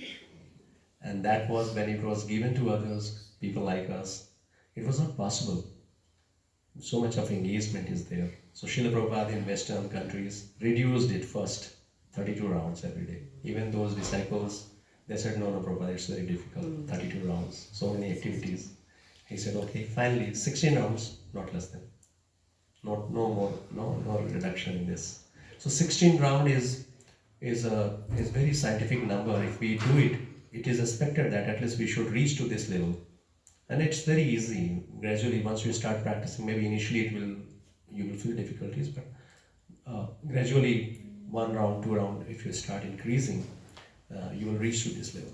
And that was when it was given to others, people like us, it was not possible. So much of engagement is there. So Srila Prabhupada in Western countries reduced it first, 32 rounds every day. Even those disciples, they said, no, Prabhupada, it's very difficult, 32 rounds, so many activities. He said, okay, finally, 16 rounds, not less than. No more, no reduction in this. So 16 round is very scientific number. If we do it, it is expected that at least we should reach to this level. And it's very easy. Gradually, once you start practicing, maybe initially you will feel difficulties, but gradually, 1 round, 2 round, if you start increasing, you will reach to this level.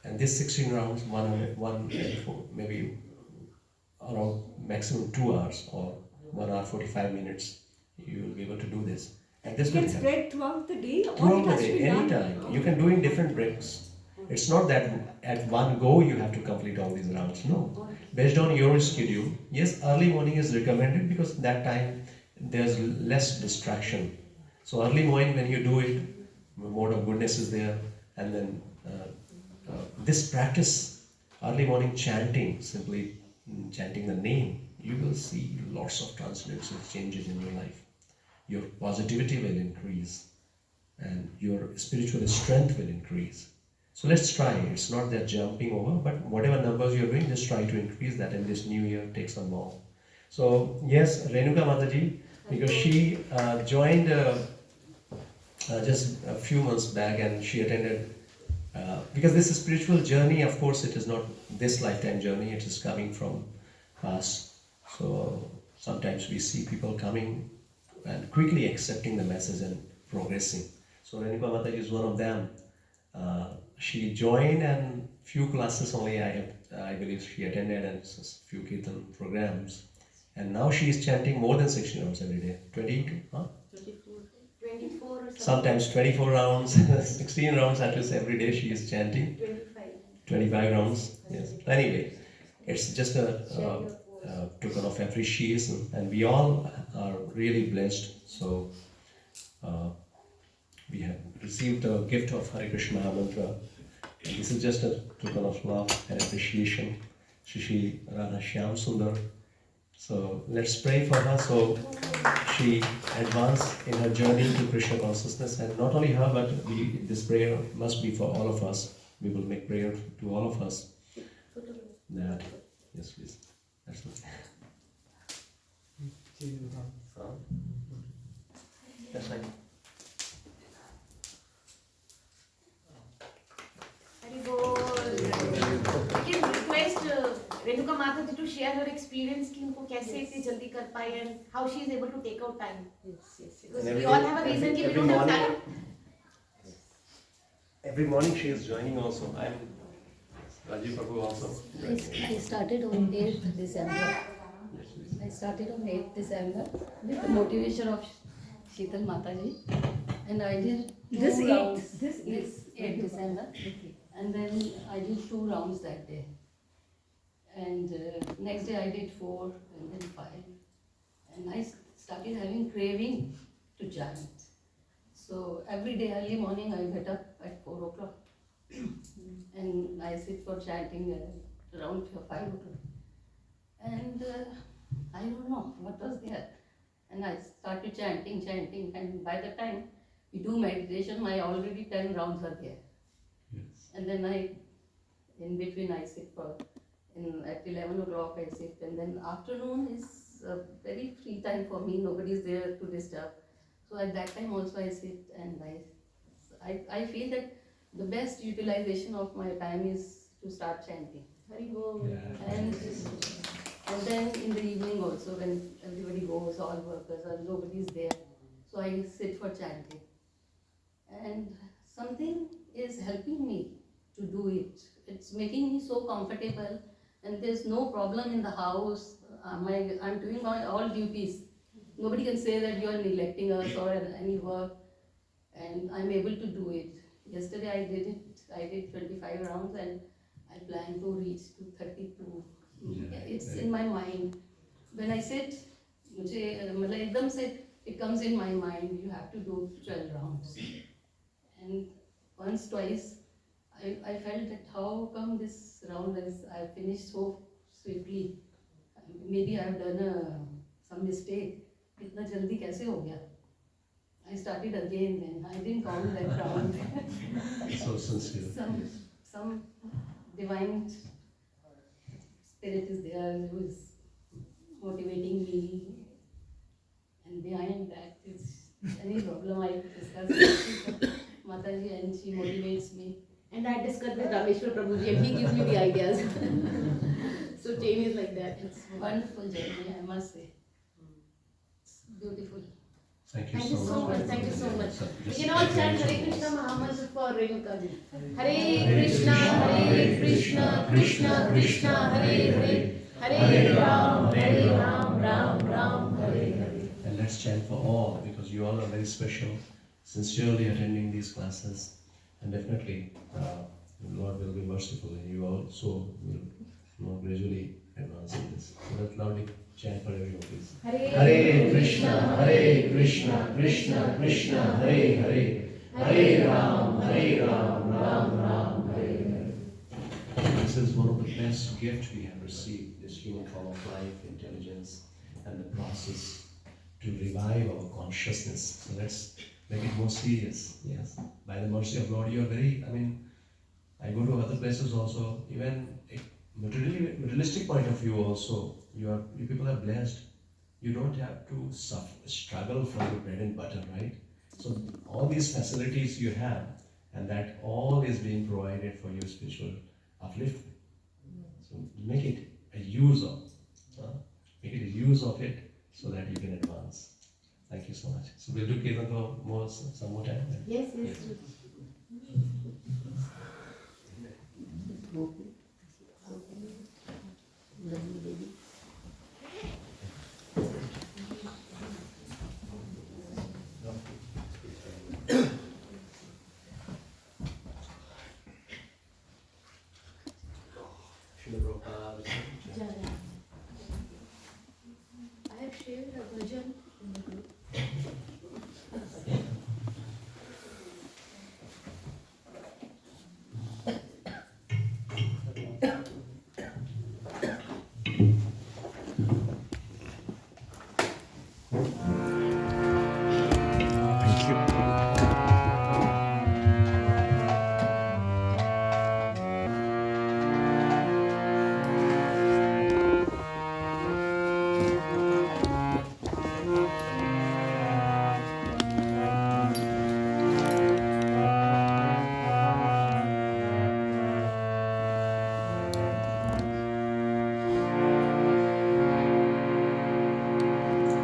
And this 16 rounds, maybe around maximum 2 hours or 1 hour 45 minutes, you will be able to do this. And this It will can help. spread throughout the day or Throughout it the has to day, be done. anytime. You can do in different breaks. It's not that at one go you have to complete all these rounds. No. Based on your schedule. Yes, early morning is recommended because that time there's less distraction. So early morning when you do it, mode of goodness is there, and then this practice, early morning chanting, simply chanting the name, you will see lots of transcendental changes in your life. Your positivity will increase and your spiritual strength will increase. So let's try. It's not that jumping over, but whatever numbers you're doing, just try to increase that in this new year. Take some more. So yes, Renuka Mataji, because she joined just a few months back and she attended, because this is spiritual journey, of course it is not this lifetime journey, it is coming from past. So sometimes we see people coming and quickly accepting the message and progressing. So Renuka Mataji is one of them. She joined and few classes only I believe she attended and few Kirtan programs. And now she is chanting more than 16 rounds every day. 22, huh? 24 or something. Sometimes 24 rounds, 16 rounds at least every day she is chanting. 25. 25 rounds, yes. Anyway, it's just a token of appreciation, and we all are really blessed. So, we have received the gift of Hare Krishna Mantra. This is just a token of love and appreciation. Shri Radha Shyam Sundar. So let's pray for her so she advance in her journey to Krishna consciousness, and not only her but this prayer must be for all of us. We will make prayer to all of us. That, yes please. That's what. That's right. Hari Bol. We can request Renuka Mataji to share her experience कि उनको कैसे इतनी जल्दी कर पाए and how she is able to take out time. Because we all have a reason कि we don't have time. Every morning she is joining also. I'm Rajiv Prabhu also. I started on 8th December. I started on 8th December with the motivation of Sheetal Mataji, and I did This 2 8th, rounds. this 8th December, and then I did 2 rounds that day. And next day I did 4 and then 5, and I started having craving to chant. So every day early morning I get up at 4 o'clock and I sit for chanting around 5 o'clock. And I don't know what was there. And I started chanting, and by the time we do meditation, my already 10 rounds are there. Yes. And then in between I sit at 11 o'clock I sit, and then afternoon is a very free time for me, nobody is there to disturb. So at that time also I sit, and I feel that the best utilization of my time is to start chanting. Hari Bol. And then in the evening also, when everybody goes, all workers, and nobody is there, so I sit for chanting. And something is helping me to do it. It's making me so comfortable, and there's no problem in the house. I'm doing my all duties. Nobody can say that you are neglecting us or any work, and I'm able to do it. Yesterday I did it. I did 25 rounds, and I plan to reach to 32. It's in my mind. When I sit, it comes in my mind, you have to do 12 rounds. And once, twice, I felt that how come this round I finished so swiftly. Maybe I have done some mistake. Itna jaldi kaise ho gaya? I started again then. I didn't count that round. So sincere. Some divine spirit is there who is motivating me, and behind that is any problem I discuss with Mataji, and she motivates me. And I discussed with Rameshwar Prabhuji and he gives me the ideas. So chain is like that. It's a wonderful journey, I must say. It's beautiful. Thank you Thank you so so much. much. Thank you so much. We Just- can all chant Hare Krishna Mahamantra for Renuka ji. Hare Krishna, Krishna Krishna, Hare Hare, Hare Ram, Ram Ram, Hare Hare. And let's chant for all, because you all are very special, sincerely attending these classes, and definitely the Lord will be merciful, and you also will gradually advance in this. So let's loudly chant for everyone, please. Hare Krishna, Krishna Krishna, Hare Hare, Hare Ram, Ram Ram, Hare Hare. This is one of the best gifts we have received, this human form of life, intelligence, and the process to revive our consciousness. So let's make it more serious. Yes, by the mercy of Lord, you are very. I go to other places also. Even a materialistic point of view, also, you people are blessed. You don't have to struggle for your bread and butter, right? So all these facilities you have, and that all is being provided for your spiritual upliftment. So make it a use of it, so that you can advance. Thank you so much. So we'll do Kirtan for some more time. Yes. I have shared a bhajan in the group.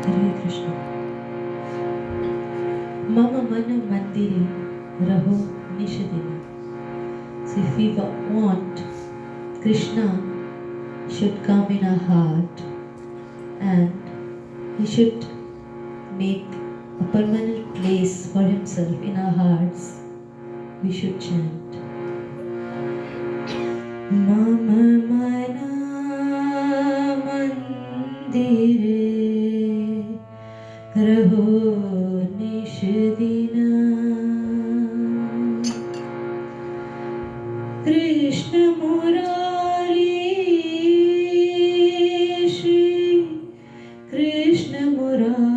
Hare Krishna. Mama mana mandire raho nishadina. So if we want, Krishna should come in our heart and he should make a permanent place for himself in our hearts. We should chant. Mama mana mandire raho nishadina. Krishna Murari, Shri Krishna Murari.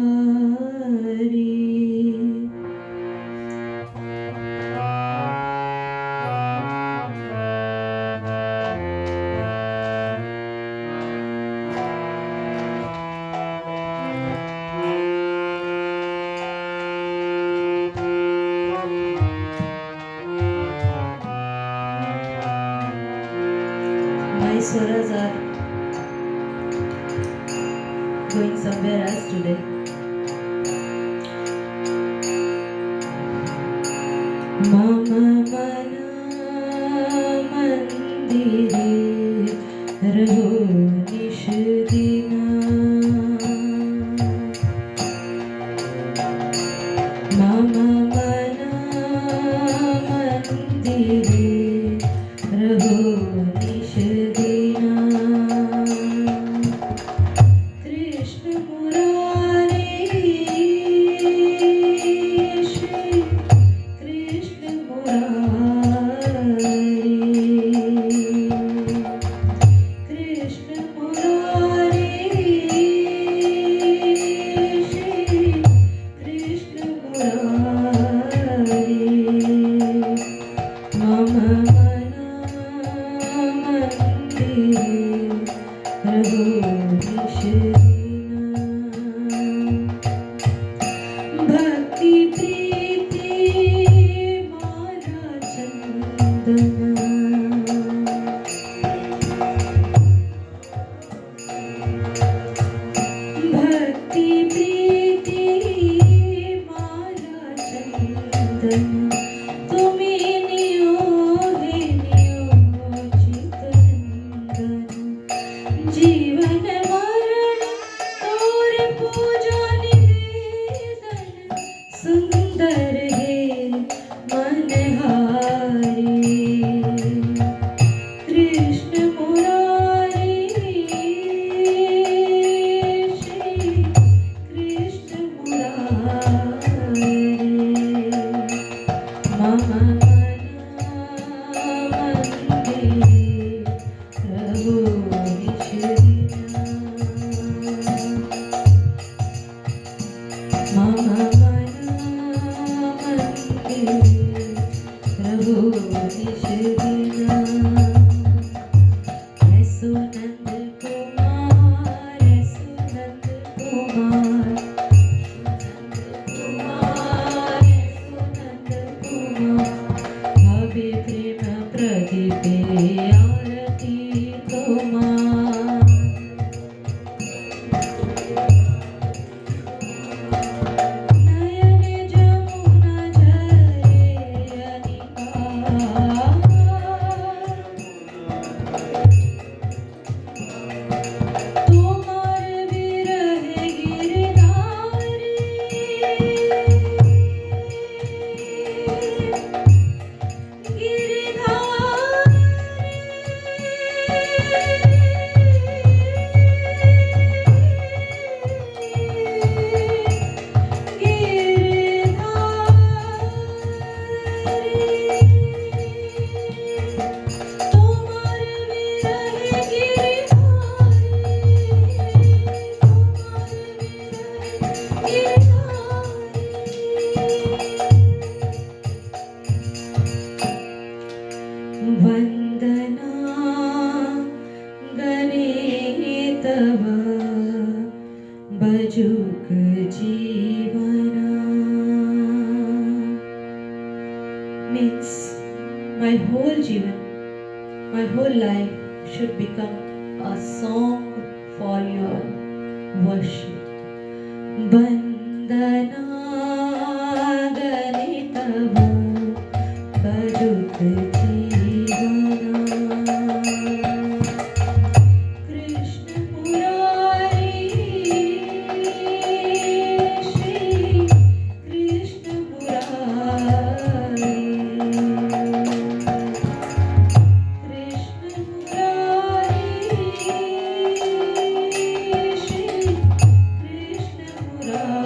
My swaras are going somewhere else today. Mama mana mandire raho nishadina. Mama mana mandire raho nishadina. Krishna Murari, Shri Krishna Murari. Krishna Murari, Shri Krishna Murari. Mama mana mandire raho nishadina. Bhakti Preeti Mala Chandana. Bhakti Preeti Mala Chandana. Tumi niyo he niyo Chitandana. Jeevan maran aur pooja nivedana. सुंदर है मनहारी कृष्ण मुरारी श्री कृष्ण मुरारी मम वंदना गणे तव बजुक जीवना means my whole jivan, my whole life should become a song for your worship. Bandana gane tava bajuk jeevana Krishna Murari Shri Krishna Murari Krishna Murari Shri Krishna Murari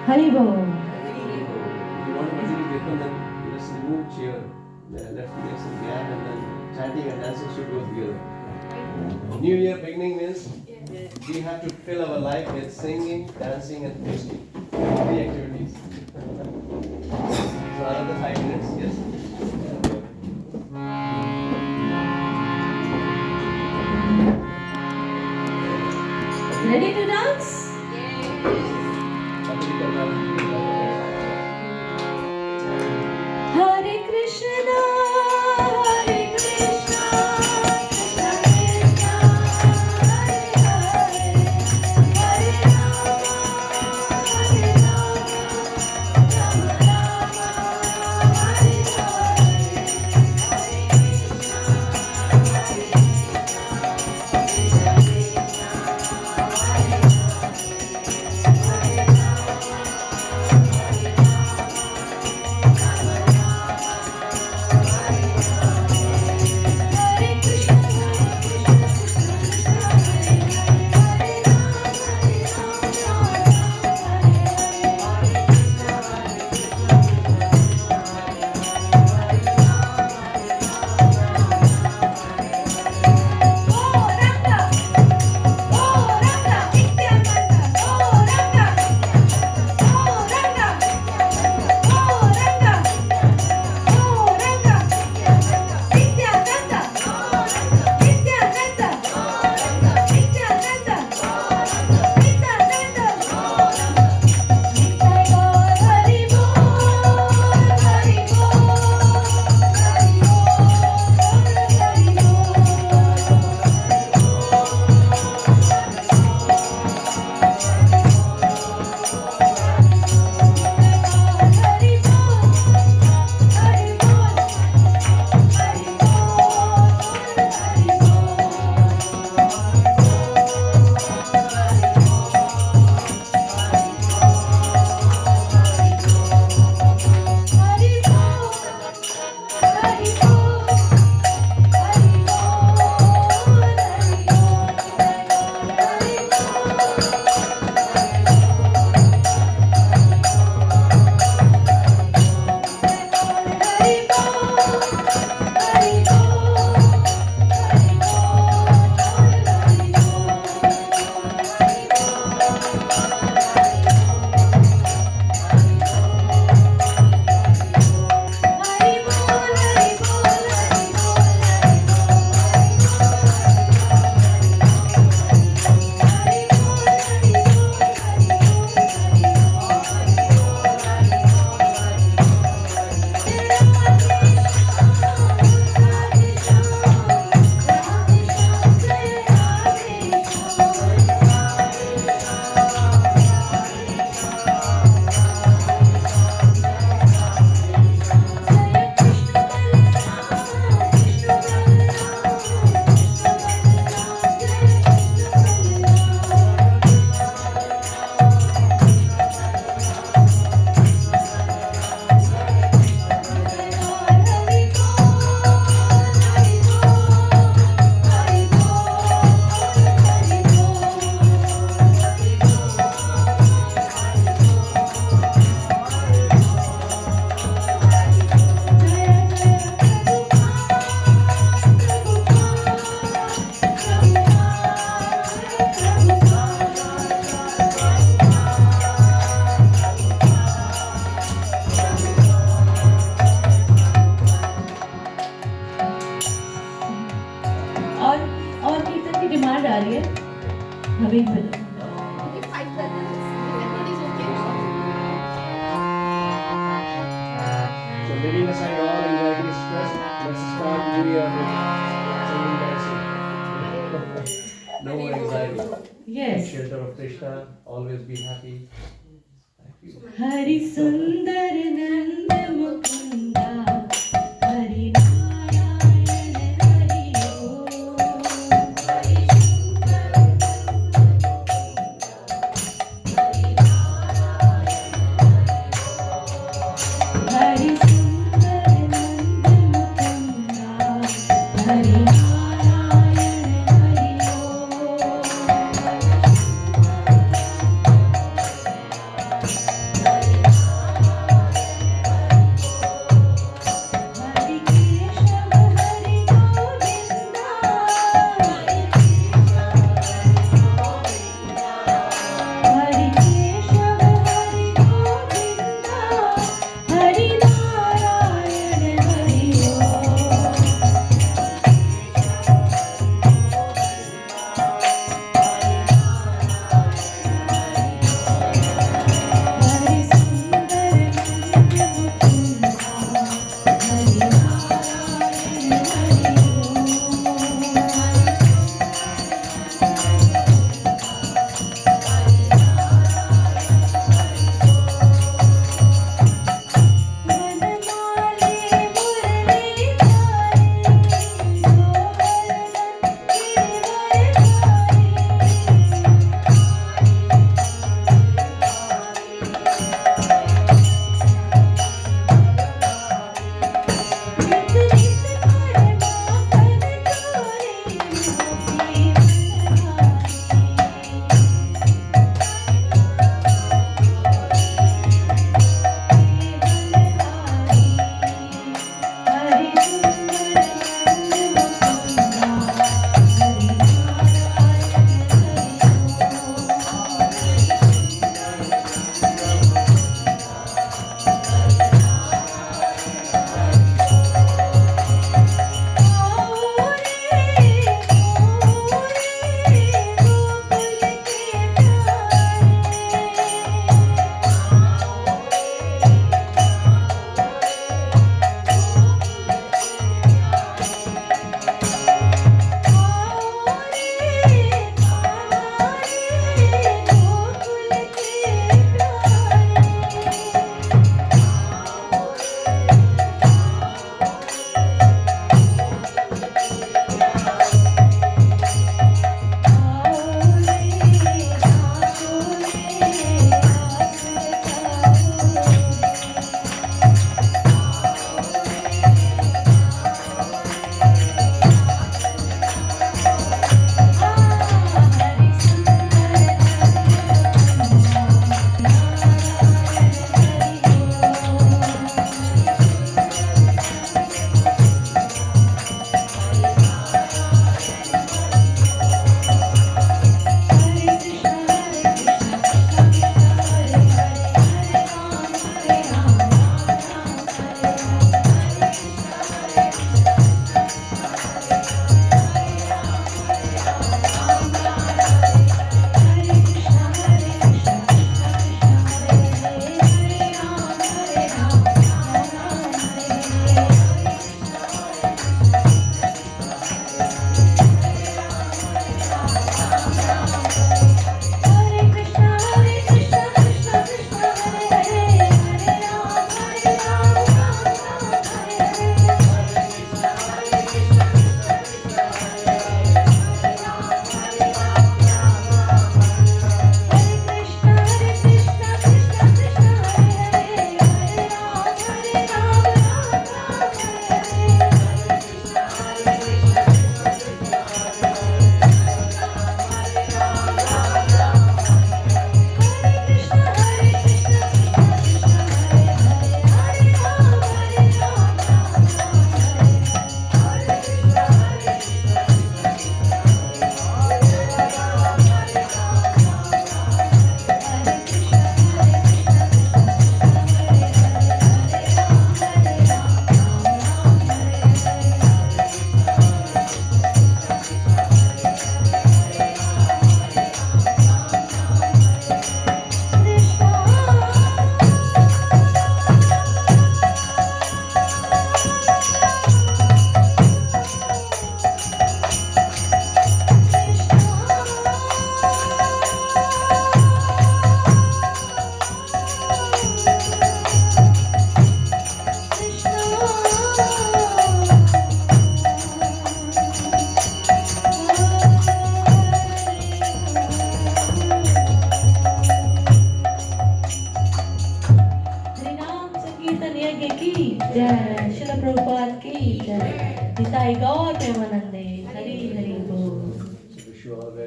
Haribo. If you want to continue Kirtan, then let's remove chair. Let's make some gap and then chanting and dancing should go together. New Year beginning means we have to fill our life with singing, dancing and feasting. 3 activities. So another 5 minutes, yes. Ready to dance? Hare Krishna, Hare Krishna, Krishna Krishna, Hare Hare, Hare Rama, Hare Rama, Rama Rama, Hare Hare, Hare Krishna, Hare Krishna, Krishna Krishna, Hare Hare, Hare Having been. Only 5 brothers. Everybody's okay. So leaving aside all anxiety, stress, let's start New Year with singing dancing. No more anxiety. Yes. Shelter of Krishna, always be happy. Thank you. Hari Sundar Nanda Mukunda Hari Narayana Hari Om Hari Hari Sundar Nanda Mukunda Hari Narayana Hari Om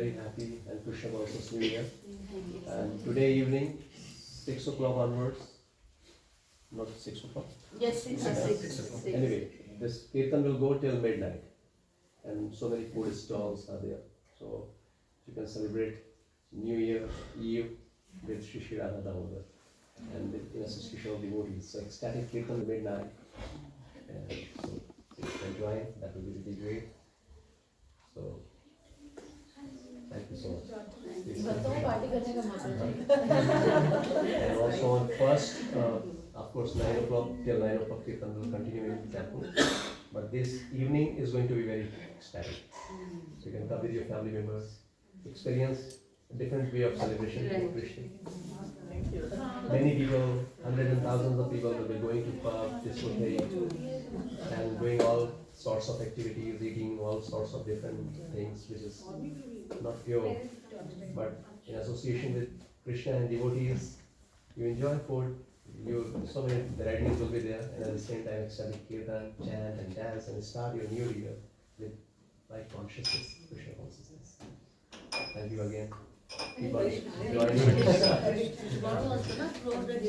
very happy, and Krishna conscious New Year. And today evening, 6 o'clock onwards, not 6 o'clock. Yes, Six. Anyway, this Kirtan will go till midnight, and so many food stalls are there. So you can celebrate New Year Eve with Shri Shri Radha Damodar and in association of devotees. So ecstatic Kirtan midnight. And so if you can join, that will be really great. So thank you so much. बताओ party करने का माताजी. And also on first, of course, 9 o'clock till 9 o'clock Kirtan will continue in the temple. But this evening is going to be very ecstatic. So you can come with your family members, experience a different way of celebration of Krishna. Many people, hundreds and thousands of people will be going to pub, discotheque, and doing all sorts of activities, eating all sorts of different things, which is not pure. But in association with Krishna and devotees, you enjoy food, so many varieties will be there, and at the same time ecstatic kirtan, chant and dance, and start your new year with light consciousness, Krishna consciousness. Thank you again. Keep on joining. Tomorrow also, na, throughout the day.